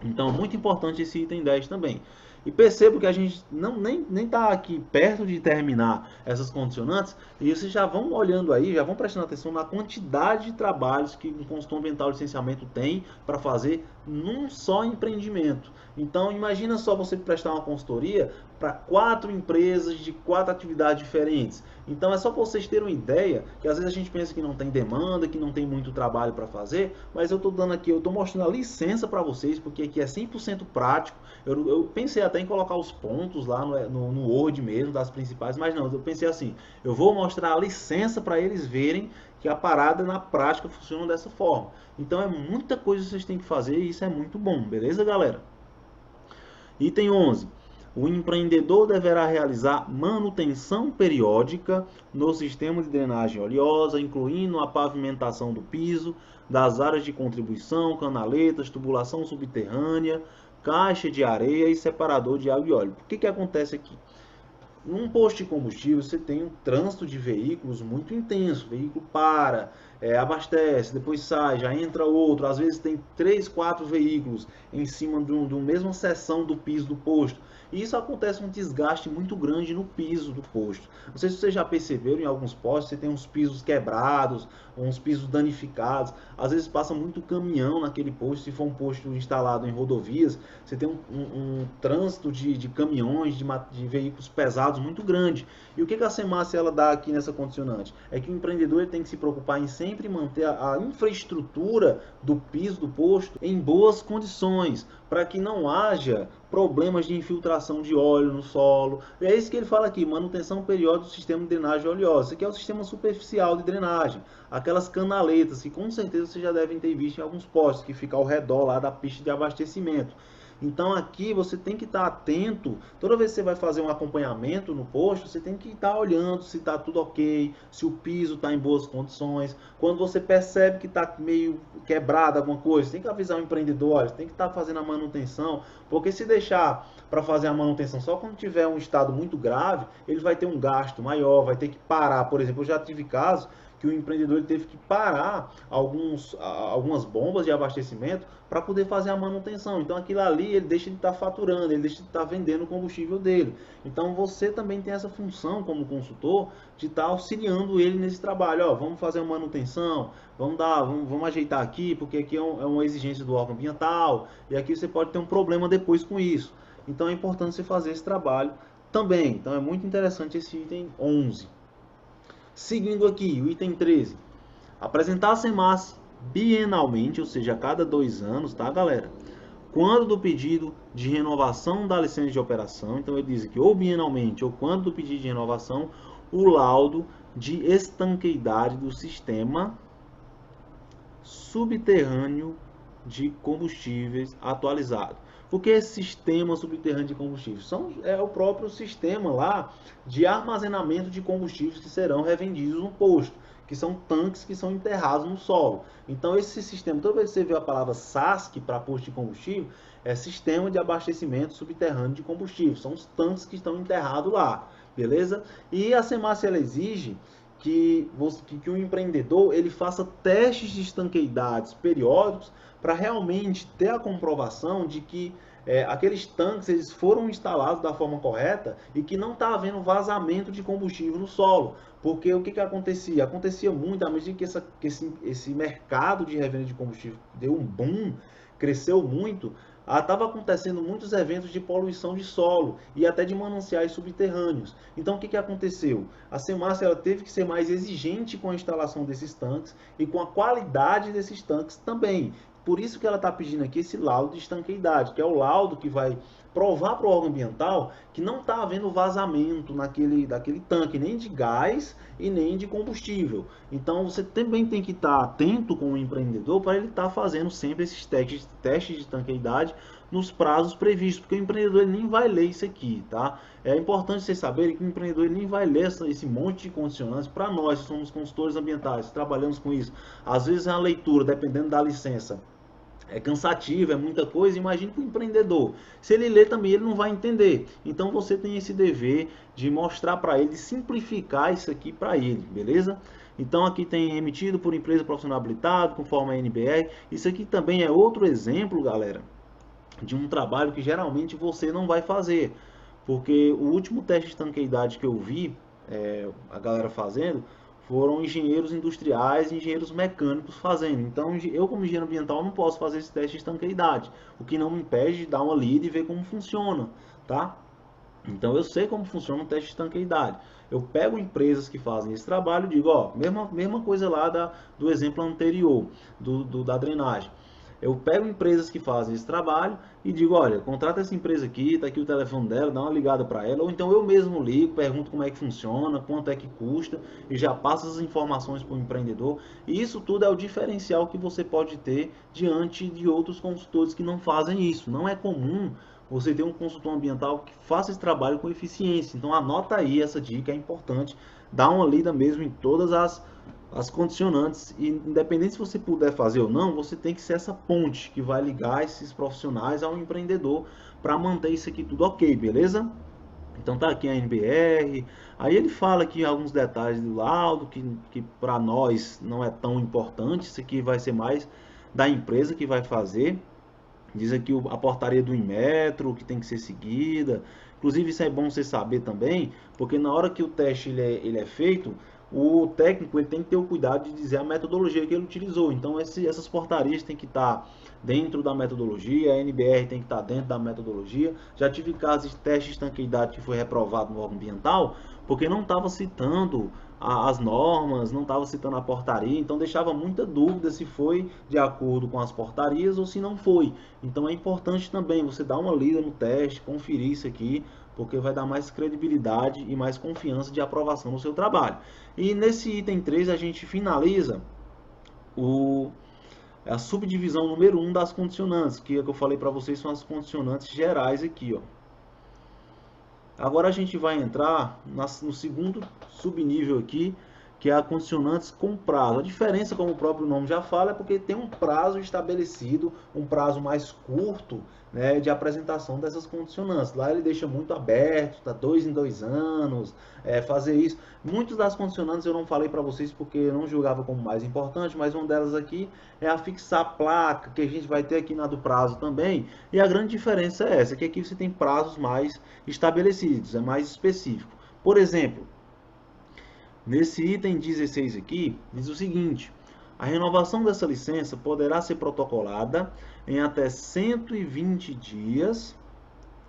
Então, muito importante esse item 10 também. E percebo que a gente nem está aqui perto de terminar essas condicionantes, e vocês já vão olhando aí, já vão prestando atenção na quantidade de trabalhos que um consultor ambiental de licenciamento tem para fazer num só empreendimento. Então, imagina só você prestar uma consultoria para 4 empresas de 4 atividades diferentes. Então, é só para vocês terem uma ideia, que às vezes a gente pensa que não tem demanda, que não tem muito trabalho para fazer, mas eu estou dando aqui, eu estou mostrando a licença para vocês, porque aqui é 100% prático. Eu pensei até em colocar os pontos lá no Word mesmo, das principais, mas não, eu pensei assim, eu vou mostrar a licença para eles verem que a parada na prática funciona dessa forma. Então é muita coisa que vocês têm que fazer e isso é muito bom, beleza, galera? Item 11. O empreendedor deverá realizar manutenção periódica no sistema de drenagem oleosa, incluindo a pavimentação do piso, das áreas de contribuição, canaletas, tubulação subterrânea, caixa de areia e separador de água e óleo. O que acontece aqui? Num posto de combustível você tem um trânsito de veículos muito intenso, o veículo para, abastece, depois sai, já entra outro, às vezes tem 3, 4 veículos em cima de uma mesma seção do piso do posto. E isso acontece um desgaste muito grande no piso do posto. Não sei se vocês já perceberam, em alguns postos você tem uns pisos quebrados, uns pisos danificados. Às vezes passa muito caminhão naquele posto. Se for um posto instalado em rodovias, você tem um trânsito de caminhões, de veículos pesados muito grande. E o que a Semassi ela dá aqui nessa condicionante? É que o empreendedor ele tem que se preocupar em sempre manter a infraestrutura do piso do posto em boas condições, para que não haja problemas de infiltração de óleo no solo. E é isso que ele fala aqui, manutenção periódica do sistema de drenagem oleosa. Isso aqui é o sistema superficial de drenagem, aquelas canaletas que com certeza vocês já devem ter visto em alguns postos, que fica ao redor lá da pista de abastecimento. Então aqui você tem que estar atento, toda vez que você vai fazer um acompanhamento no posto, você tem que estar olhando se está tudo ok, se o piso está em boas condições. Quando você percebe que está meio quebrado alguma coisa, você tem que avisar o empreendedor, olha, você tem que estar fazendo a manutenção, porque se deixar para fazer a manutenção só quando tiver um estado muito grave, ele vai ter um gasto maior, vai ter que parar. Por exemplo, eu já tive casos que o empreendedor ele teve que parar algumas bombas de abastecimento para poder fazer a manutenção. Então aquilo ali ele deixa de estar faturando, ele deixa de estar vendendo o combustível dele. Então você também tem essa função como consultor de estar auxiliando ele nesse trabalho. Ó, vamos fazer uma manutenção, vamos ajeitar aqui, porque aqui é uma exigência do órgão ambiental e aqui você pode ter um problema depois com isso. Então é importante você fazer esse trabalho também. Então é muito interessante esse item 11. Seguindo aqui, o item 13. Apresentar a Semassi bienalmente, ou seja, a cada 2 anos, tá, galera? Quando do pedido de renovação da licença de operação, então ele diz que ou bienalmente ou quando do pedido de renovação, o laudo de estanqueidade do sistema subterrâneo de combustíveis atualizado. Porque esse sistema subterrâneo de combustíveis é o próprio sistema lá de armazenamento de combustíveis que serão revendidos no posto, que são tanques que são enterrados no solo. Então esse sistema, toda vez que você vê a palavra SASC para posto de combustível, é sistema de abastecimento subterrâneo de combustível, são os tanques que estão enterrados lá, beleza? E a Semassi ela exige que o empreendedor ele faça testes de estanqueidades periódicos para realmente ter a comprovação de que aqueles tanques eles foram instalados da forma correta e que não está havendo vazamento de combustível no solo. Porque o que acontecia? Acontecia muito, à medida que esse mercado de revenda de combustível deu um boom, cresceu muito, estava acontecendo muitos eventos de poluição de solo e até de mananciais subterrâneos. Então o que aconteceu? A Semassi ela teve que ser mais exigente com a instalação desses tanques e com a qualidade desses tanques também. Por isso que ela está pedindo aqui esse laudo de estanqueidade, que é o laudo que vai provar para o órgão ambiental que não está havendo vazamento daquele tanque, nem de gás e nem de combustível. Então você também tem que estar atento com o empreendedor para ele estar fazendo sempre esses testes de estanqueidade nos prazos previstos, porque o empreendedor ele nem vai ler isso aqui, tá? É importante vocês saberem que o empreendedor ele nem vai ler esse monte de condicionantes. Para nós que somos consultores ambientais, trabalhamos com isso, às vezes é uma leitura, dependendo da licença, é cansativo, é muita coisa. Imagine para o empreendedor. Se ele ler também, ele não vai entender. Então você tem esse dever de mostrar para ele, de simplificar isso aqui para ele, beleza? Então aqui tem emitido por empresa profissional habilitada, conforme a NBR. Isso aqui também é outro exemplo, galera, de um trabalho que geralmente você não vai fazer. Porque o último teste de estanqueidade que eu vi a galera fazendo foram engenheiros industriais e engenheiros mecânicos fazendo. Então eu como engenheiro ambiental não posso fazer esse teste de estanqueidade, o que não me impede de dar uma lida e ver como funciona, tá? Então eu sei como funciona o teste de estanqueidade. Eu pego empresas que fazem esse trabalho e digo, ó, mesma coisa lá do exemplo anterior, da drenagem. Eu pego empresas que fazem esse trabalho e digo, olha, contrata essa empresa aqui, tá aqui o telefone dela, dá uma ligada para ela, ou então eu mesmo ligo, pergunto como é que funciona, quanto é que custa e já passo as informações para o empreendedor. E isso tudo é o diferencial que você pode ter diante de outros consultores que não fazem isso. Não é comum você ter um consultor ambiental que faça esse trabalho com eficiência. Então anota aí essa dica, é importante, dá uma lida mesmo em todas as condicionantes, e independente se você puder fazer ou não, você tem que ser essa ponte que vai ligar esses profissionais ao empreendedor para manter isso aqui tudo ok, beleza? Então tá aqui a NBR, aí ele fala aqui alguns detalhes do laudo, que para nós não é tão importante, isso aqui vai ser mais da empresa que vai fazer. Diz aqui a portaria do Inmetro, que tem que ser seguida. Inclusive isso é bom você saber também, porque na hora que o teste ele é feito, o técnico ele tem que ter o cuidado de dizer a metodologia que ele utilizou. Então essas portarias têm que estar dentro da metodologia, a NBR tem que estar dentro da metodologia. Já tive casos de teste de estanqueidade que foi reprovado no órgão ambiental, porque não estava citando as normas, não estava citando a portaria, então deixava muita dúvida se foi de acordo com as portarias ou se não foi. Então é importante também você dar uma lida no teste, conferir isso aqui, porque vai dar mais credibilidade e mais confiança de aprovação no seu trabalho. E nesse item 3 a gente finaliza a subdivisão número 1 das condicionantes, que é que eu falei para vocês são as condicionantes gerais aqui, ó. Agora a gente vai entrar no segundo subnível aqui, que é a condicionantes com prazo. A diferença, como o próprio nome já fala, é porque tem um prazo estabelecido, um prazo mais curto, né, de apresentação dessas condicionantes. Lá ele deixa muito aberto, tá 2 em 2 anos, fazer isso. Muitas das condicionantes eu não falei para vocês porque eu não julgava como mais importante, mas uma delas aqui é a fixar placa, que a gente vai ter aqui na do prazo também. E a grande diferença é essa, que aqui você tem prazos mais estabelecidos, é mais específico. Por exemplo, nesse item 16 aqui, diz o seguinte: a renovação dessa licença poderá ser protocolada em até 120 dias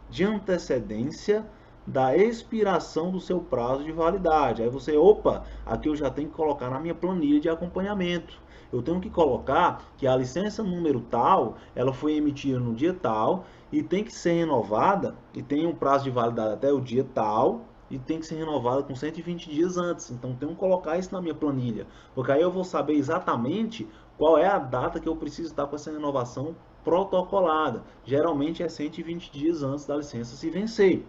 de antecedência da expiração do seu prazo de validade. Aí você, opa, aqui eu já tenho que colocar na minha planilha de acompanhamento. Eu tenho que colocar que a licença número tal, ela foi emitida no dia tal e tem que ser renovada e tem um prazo de validade até o dia tal, e tem que ser renovada com 120 dias antes. Então tenho que colocar isso na minha planilha, porque aí eu vou saber exatamente qual é a data que eu preciso estar com essa renovação protocolada. Geralmente é 120 dias antes da licença se vencer.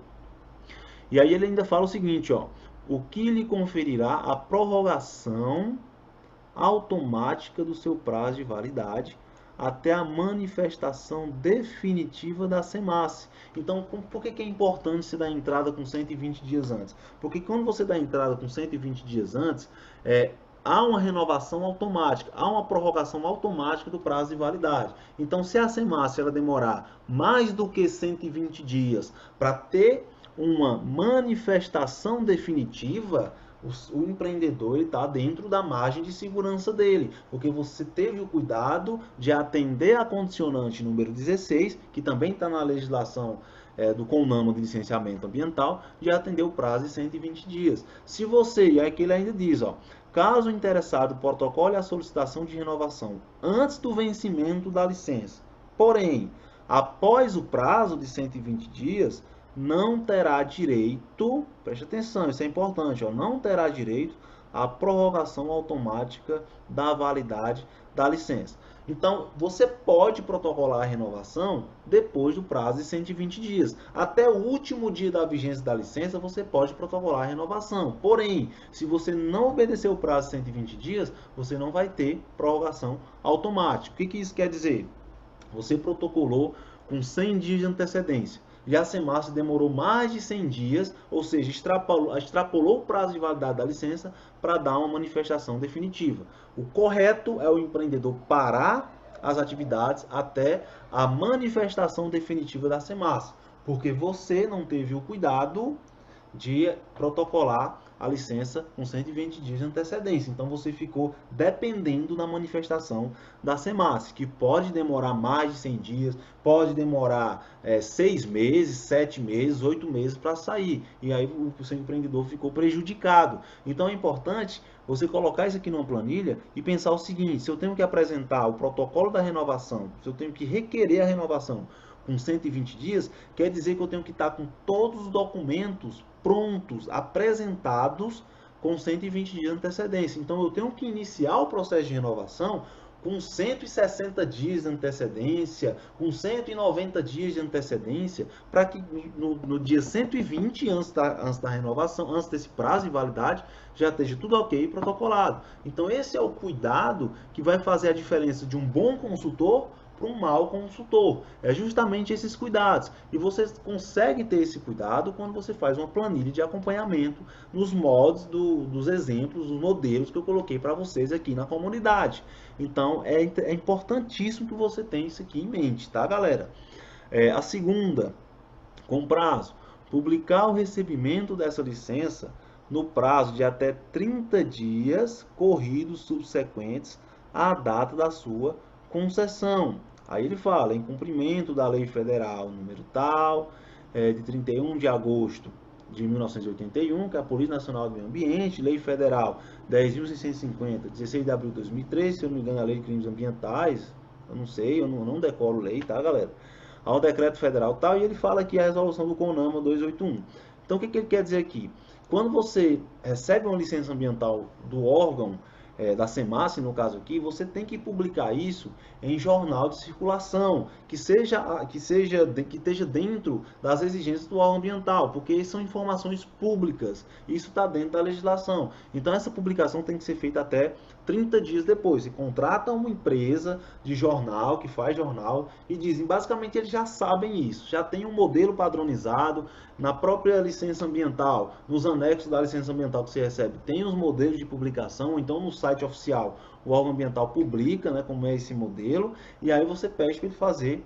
E aí ele ainda fala o seguinte, ó: o que lhe conferirá a prorrogação automática do seu prazo de validade até a manifestação definitiva da SEMASSE. Então, por que é importante você dar entrada com 120 dias antes? Porque quando você dá entrada com 120 dias antes, há uma renovação automática, há uma prorrogação automática do prazo de validade. Então, se a SEMASSE ela demorar mais do que 120 dias para ter uma manifestação definitiva, o empreendedor está dentro da margem de segurança dele, porque você teve o cuidado de atender a condicionante número 16, que também está na legislação do CONAMA de licenciamento ambiental, de atender o prazo de 120 dias. Se você, e aqui ele ainda diz, ó: caso o interessado protocole a solicitação de renovação antes do vencimento da licença, porém, após o prazo de 120 dias, não terá direito, preste atenção, isso é importante, ó, não terá direito à prorrogação automática da validade da licença. Então, você pode protocolar a renovação depois do prazo de 120 dias. Até o último dia da vigência da licença, você pode protocolar a renovação. Porém, se você não obedecer o prazo de 120 dias, você não vai ter prorrogação automática. O que isso quer dizer? Você protocolou com 100 dias de antecedência. E a SEMASSE demorou mais de 100 dias, ou seja, extrapolou o prazo de validade da licença para dar uma manifestação definitiva. O correto é o empreendedor parar as atividades até a manifestação definitiva da SEMASSE, porque você não teve o cuidado de protocolar a licença com 120 dias de antecedência. Então você ficou dependendo da manifestação da SEMASSE, que pode demorar mais de 100 dias, pode demorar 6 meses, 7 meses, 8 meses para sair. E aí o seu empreendedor ficou prejudicado. Então é importante você colocar isso aqui numa planilha e pensar o seguinte: se eu tenho que apresentar o protocolo da renovação, se eu tenho que requerer a renovação com 120 dias, quer dizer que eu tenho que estar com todos os documentos prontos, apresentados com 120 dias de antecedência. Então eu tenho que iniciar o processo de renovação com 160 dias de antecedência, com 190 dias de antecedência, para que no dia 120, antes da renovação, antes desse prazo de validade, já esteja tudo ok e protocolado. Então esse é o cuidado que vai fazer a diferença de um bom consultor para um mau consultor. É justamente esses cuidados. E você consegue ter esse cuidado quando você faz uma planilha de acompanhamento nos modos dos exemplos, dos modelos que eu coloquei para vocês aqui na comunidade. Então é importantíssimo que você tenha isso aqui em mente, tá, galera? A segunda, com prazo, publicar o recebimento dessa licença no prazo de até 30 dias corridos subsequentes à data da sua concessão. Aí ele fala, em cumprimento da lei federal número tal, de 31 de agosto de 1981, que é a Polícia Nacional do Meio Ambiente, Lei Federal 10.650, 16 de abril de 2003, se eu não me engano, a Lei de Crimes Ambientais, eu não sei, eu não decoro lei, tá, galera? Ao decreto federal tal, e ele fala aqui a resolução do CONAMA 281. Então, o que ele quer dizer aqui? Quando você recebe uma licença ambiental do órgão, da SEMASSE, no caso aqui, você tem que publicar isso em jornal de circulação, que esteja dentro das exigências do órgão ambiental, porque são informações públicas, isso está dentro da legislação. Então essa publicação tem que ser feita até 30 dias depois. Se contrata uma empresa de jornal, que faz jornal, e dizem, basicamente eles já sabem isso, já tem um modelo padronizado na própria licença ambiental, nos anexos da licença ambiental que você recebe, tem os modelos de publicação, então no site oficial o órgão ambiental publica, né, como é esse modelo, e aí você pede para ele fazer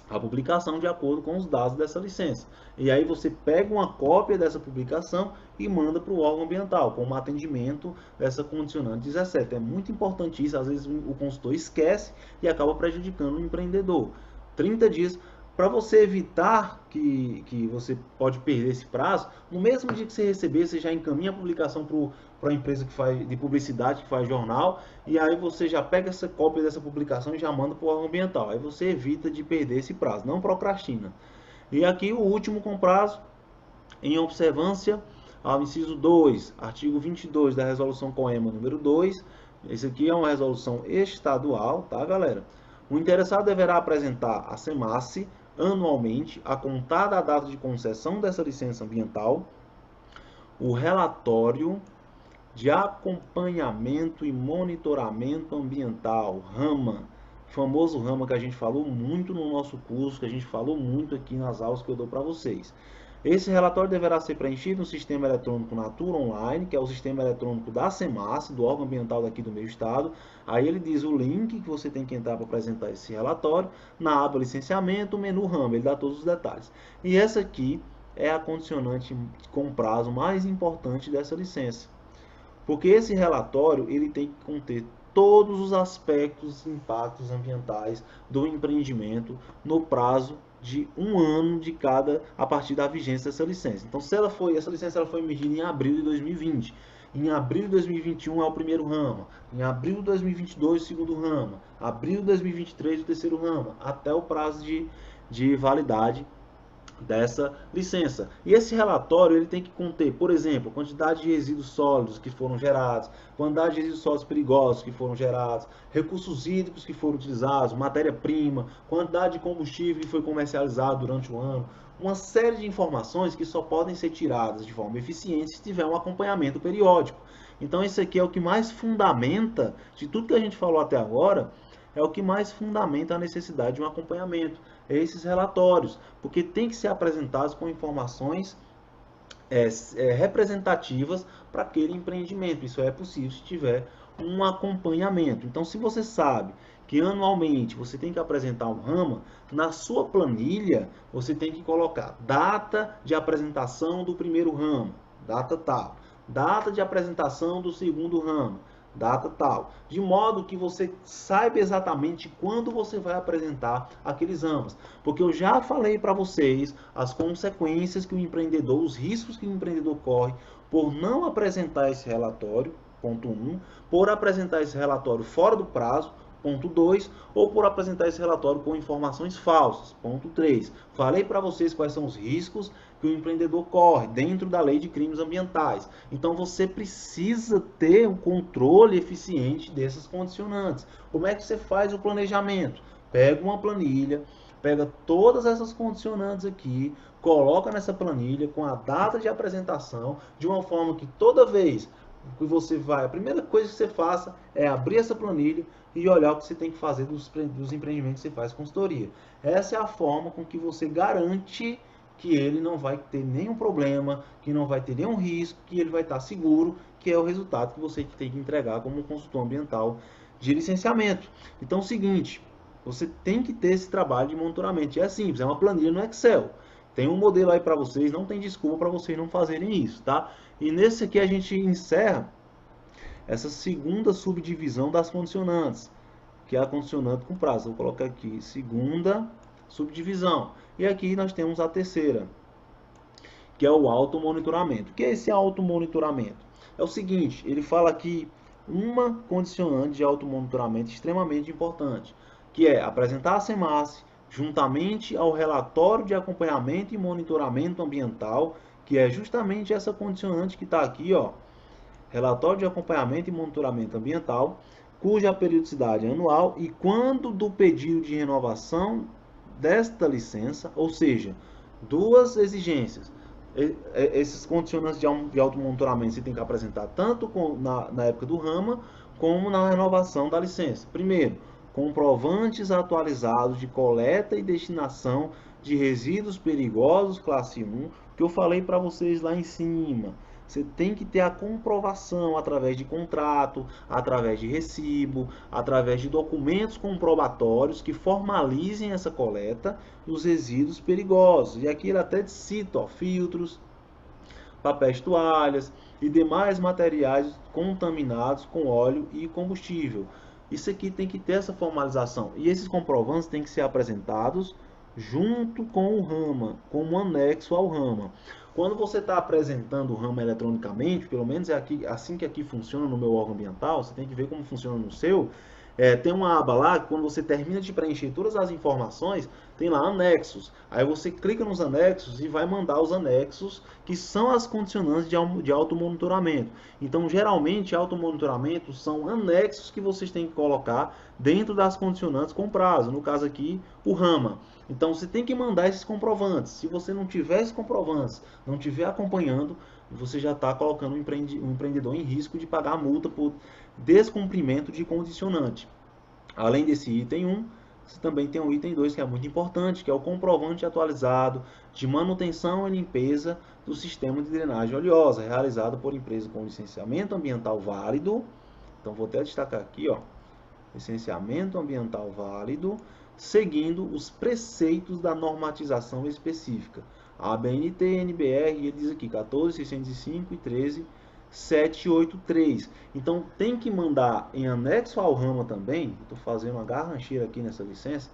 a publicação de acordo com os dados dessa licença. E aí você pega uma cópia dessa publicação e manda para o órgão ambiental, como atendimento dessa condicionante 17. É muito importante isso, às vezes o consultor esquece e acaba prejudicando o empreendedor. 30 dias para você evitar que você pode perder esse prazo, no mesmo dia que você receber, você já encaminha a publicação para a empresa que faz de publicidade, que faz jornal, e aí você já pega essa cópia dessa publicação e já manda para o órgão ambiental. Aí você evita de perder esse prazo, não procrastina. E aqui o último com prazo, em observância ao inciso 2, artigo 22 da resolução COEMA número 2, esse aqui é uma resolução estadual, tá, galera? O interessado deverá apresentar à SEMASSE anualmente, a contar da data de concessão dessa licença ambiental, o relatório de acompanhamento e monitoramento ambiental, RAMA, famoso RAMA que a gente falou muito no nosso curso, que a gente falou muito aqui nas aulas que eu dou para vocês. Esse relatório deverá ser preenchido no sistema eletrônico Natura Online, que é o sistema eletrônico da SEMASSE, do órgão ambiental daqui do meu estado. Aí ele diz o link que você tem que entrar para apresentar esse relatório. Na aba licenciamento, o menu RAM, ele dá todos os detalhes. E essa aqui é a condicionante com prazo mais importante dessa licença. Porque esse relatório ele tem que conter todos os aspectos, impactos ambientais do empreendimento no prazo de um ano de cada, a partir da vigência dessa licença. Então, essa licença ela foi emitida em abril de 2020. Em abril de 2021 é o primeiro rama. Em abril de 2022 o segundo rama. Abril de 2023 o terceiro rama. Até o prazo de validade dessa licença. E esse relatório ele tem que conter, por exemplo, quantidade de resíduos sólidos que foram gerados, quantidade de resíduos sólidos perigosos que foram gerados, recursos hídricos que foram utilizados, matéria-prima, quantidade de combustível que foi comercializado durante o ano, uma série de informações que só podem ser tiradas de forma eficiente se tiver um acompanhamento periódico. Então esse aqui é o que mais fundamenta, de tudo que a gente falou até agora, é o que mais fundamenta a necessidade de um acompanhamento, esses relatórios, porque tem que ser apresentados com informações representativas para aquele empreendimento. Isso é possível se tiver um acompanhamento. Então, se você sabe que anualmente você tem que apresentar um rama, na sua planilha você tem que colocar data de apresentação do primeiro ramo, data tal, data de apresentação do segundo ramo, data tal, de modo que você saiba exatamente quando você vai apresentar aqueles ramos, porque eu já falei para vocês as consequências que o empreendedor, os riscos que o empreendedor corre por não apresentar esse relatório, ponto 1, por apresentar esse relatório fora do prazo, ponto 2, ou por apresentar esse relatório com informações falsas, ponto 3. Falei para vocês quais são os riscos que o empreendedor corre dentro da lei de crimes ambientais. Então você precisa ter um controle eficiente dessas condicionantes. Como é que você faz o planejamento? Pega uma planilha, pega todas essas condicionantes aqui, coloca nessa planilha com a data de apresentação, de uma forma que toda vez que você vai, a primeira coisa que você faça é abrir essa planilha e olhar o que você tem que fazer dos empreendimentos que você faz consultoria. Essa é a forma com que você garante que ele não vai ter nenhum problema, que não vai ter nenhum risco, que ele vai estar seguro, que é o resultado que você tem que entregar como consultor ambiental de licenciamento. Então é o seguinte, você tem que ter esse trabalho de monitoramento. E é simples, é uma planilha no Excel. Tem um modelo aí para vocês, não tem desculpa para vocês não fazerem isso, tá? E nesse aqui a gente encerra essa segunda subdivisão das condicionantes, que é a condicionante com prazo. Vou colocar aqui, segunda subdivisão. E aqui nós temos a terceira, que é o automonitoramento. O que é esse automonitoramento? É o seguinte, ele fala aqui uma condicionante de automonitoramento extremamente importante, que é apresentar a SEMASSE juntamente ao relatório de acompanhamento e monitoramento ambiental, que é justamente essa condicionante que está aqui, ó, relatório de acompanhamento e monitoramento ambiental, cuja periodicidade é anual e quando do pedido de renovação desta licença, ou seja, duas exigências. Esses condicionantes de automonitoramento você tem que apresentar tanto na época do RAMA, como na renovação da licença. Primeiro, comprovantes atualizados de coleta e destinação de resíduos perigosos classe 1, que eu falei para vocês lá em cima. Você tem que ter a comprovação através de contrato, através de recibo, através de documentos comprobatórios que formalizem essa coleta dos resíduos perigosos. E aqui ele até cita, ó, filtros, papéis toalhas e demais materiais contaminados com óleo e combustível. Isso aqui tem que ter essa formalização. E esses comprovantes têm que ser apresentados junto com o RAMA, como anexo ao RAMA. Quando você está apresentando o RAMA eletronicamente, pelo menos é assim que aqui funciona no meu órgão ambiental, você tem que ver como funciona no seu. Tem uma aba lá que quando você termina de preencher todas as informações, tem lá anexos. Aí você clica nos anexos e vai mandar os anexos, que são as condicionantes de automonitoramento. Então, geralmente, automonitoramento são anexos que vocês têm que colocar dentro das condicionantes com prazo. No caso aqui, o RAMA. Então, você tem que mandar esses comprovantes. Se você não tiver esses comprovantes, não estiver acompanhando, você já está colocando o empreendedor em risco de pagar a multa por descumprimento de condicionante. Além desse item 1, você também tem o item 2, que é muito importante, que é o comprovante atualizado de manutenção e limpeza do sistema de drenagem oleosa, realizado por empresa com licenciamento ambiental válido. Então, vou até destacar aqui, ó, licenciamento ambiental válido, seguindo os preceitos da normatização específica. A ABNT, NBR, ele diz aqui 14.605 e 13.783. Então tem que mandar em anexo ao RAMA também, estou fazendo uma garrancheira aqui nessa licença,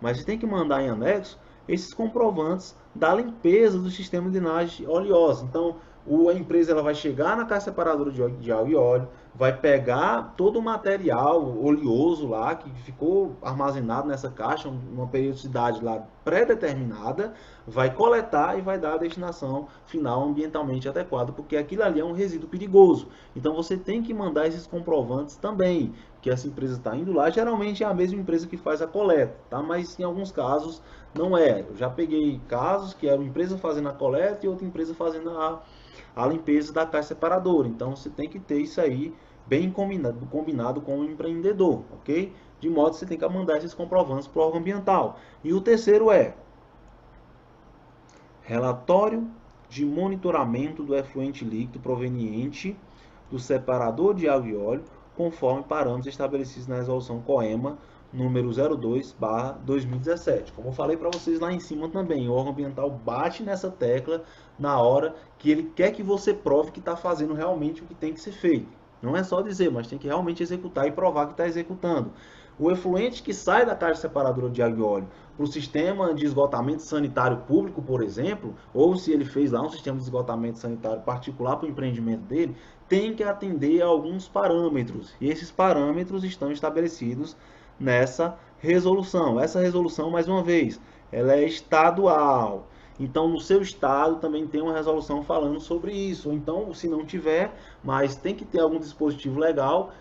mas tem que mandar em anexo esses comprovantes da limpeza do sistema de drenagem oleosa. Então a empresa ela vai chegar na caixa separadora de água e óleo, vai pegar todo o material oleoso lá que ficou armazenado nessa caixa, uma periodicidade lá pré-determinada, vai coletar e vai dar a destinação final ambientalmente adequada, porque aquilo ali é um resíduo perigoso. Então você tem que mandar esses comprovantes também, que essa empresa está indo lá. Geralmente é a mesma empresa que faz a coleta, tá? Mas em alguns casos não é. Eu já peguei casos que era uma empresa fazendo a coleta e outra empresa fazendo a limpeza da caixa separadora. Então você tem que ter isso aí bem combinado com o empreendedor, ok? De modo que você tem que mandar esses comprovantes para o órgão ambiental. E o terceiro é relatório de monitoramento do efluente líquido proveniente do separador de água e óleo, conforme parâmetros estabelecidos na resolução COEMA número 02/2017. Como eu falei para vocês lá em cima também, o órgão ambiental bate nessa tecla na hora que ele quer que você prove que está fazendo realmente o que tem que ser feito. Não é só dizer, mas tem que realmente executar e provar que está executando. O efluente que sai da caixa separadora de água e óleo para o sistema de esgotamento sanitário público, por exemplo, ou se ele fez lá um sistema de esgotamento sanitário particular para o empreendimento dele, tem que atender a alguns parâmetros. E esses parâmetros estão estabelecidos nessa resolução. Essa resolução, mais uma vez, ela é estadual. Então, no seu estado também tem uma resolução falando sobre isso. Ou então, se não tiver, mas tem que ter algum dispositivo legal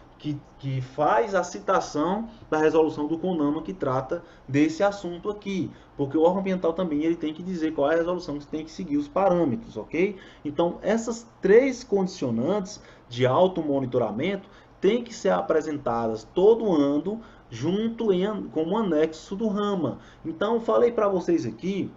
que faz a citação da resolução do CONAMA que trata desse assunto aqui, porque o órgão ambiental também ele tem que dizer qual é a resolução que tem que seguir os parâmetros, ok? Então, essas três condicionantes de automonitoramento têm que ser apresentadas todo ano junto como anexo do RAMA. Então, falei para vocês aqui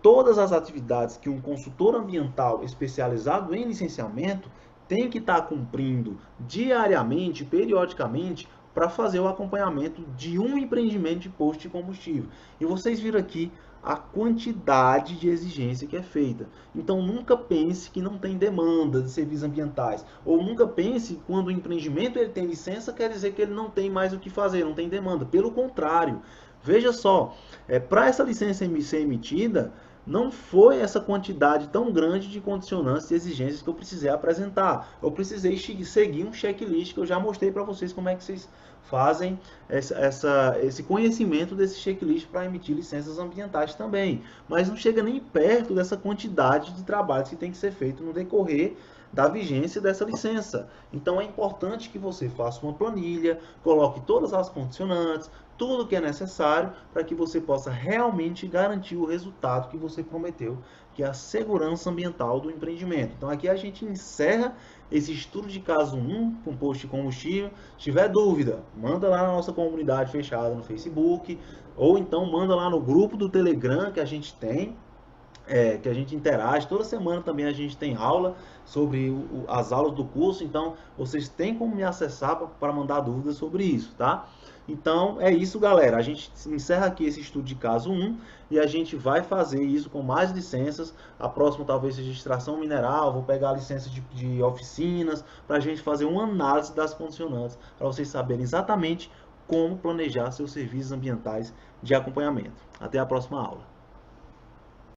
todas as atividades que um consultor ambiental especializado em licenciamento tem que estar cumprindo diariamente, periodicamente, para fazer o acompanhamento de um empreendimento de posto de combustível. E vocês viram aqui a quantidade de exigência que é feita. Então nunca pense que não tem demanda de serviços ambientais, ou nunca pense que quando o empreendimento ele tem licença, quer dizer que ele não tem mais o que fazer, não tem demanda. Pelo contrário, veja só, para essa licença ser emitida, não foi essa quantidade tão grande de condicionantes e exigências que eu precisei apresentar. Eu precisei seguir um checklist que eu já mostrei para vocês como é que vocês fazem esse conhecimento desse checklist para emitir licenças ambientais também. Mas não chega nem perto dessa quantidade de trabalhos que tem que ser feito no decorrer da vigência dessa licença. Então é importante que você faça uma planilha, coloque todas as condicionantes, tudo que é necessário para que você possa realmente garantir o resultado que você prometeu, que é a segurança ambiental do empreendimento. Então aqui a gente encerra esse estudo de caso 1 com posto de combustível. Se tiver dúvida, manda lá na nossa comunidade fechada no Facebook, ou então manda lá no grupo do Telegram que a gente tem, que a gente interage. Toda semana também a gente tem aula sobre as aulas do curso, então vocês têm como me acessar para mandar dúvidas sobre isso, tá? Então é isso, galera. A gente encerra aqui esse estudo de caso 1 e a gente vai fazer isso com mais licenças. A próxima talvez seja extração mineral, vou pegar a licença de oficinas para a gente fazer uma análise das condicionantes, para vocês saberem exatamente como planejar seus serviços ambientais de acompanhamento. Até a próxima aula.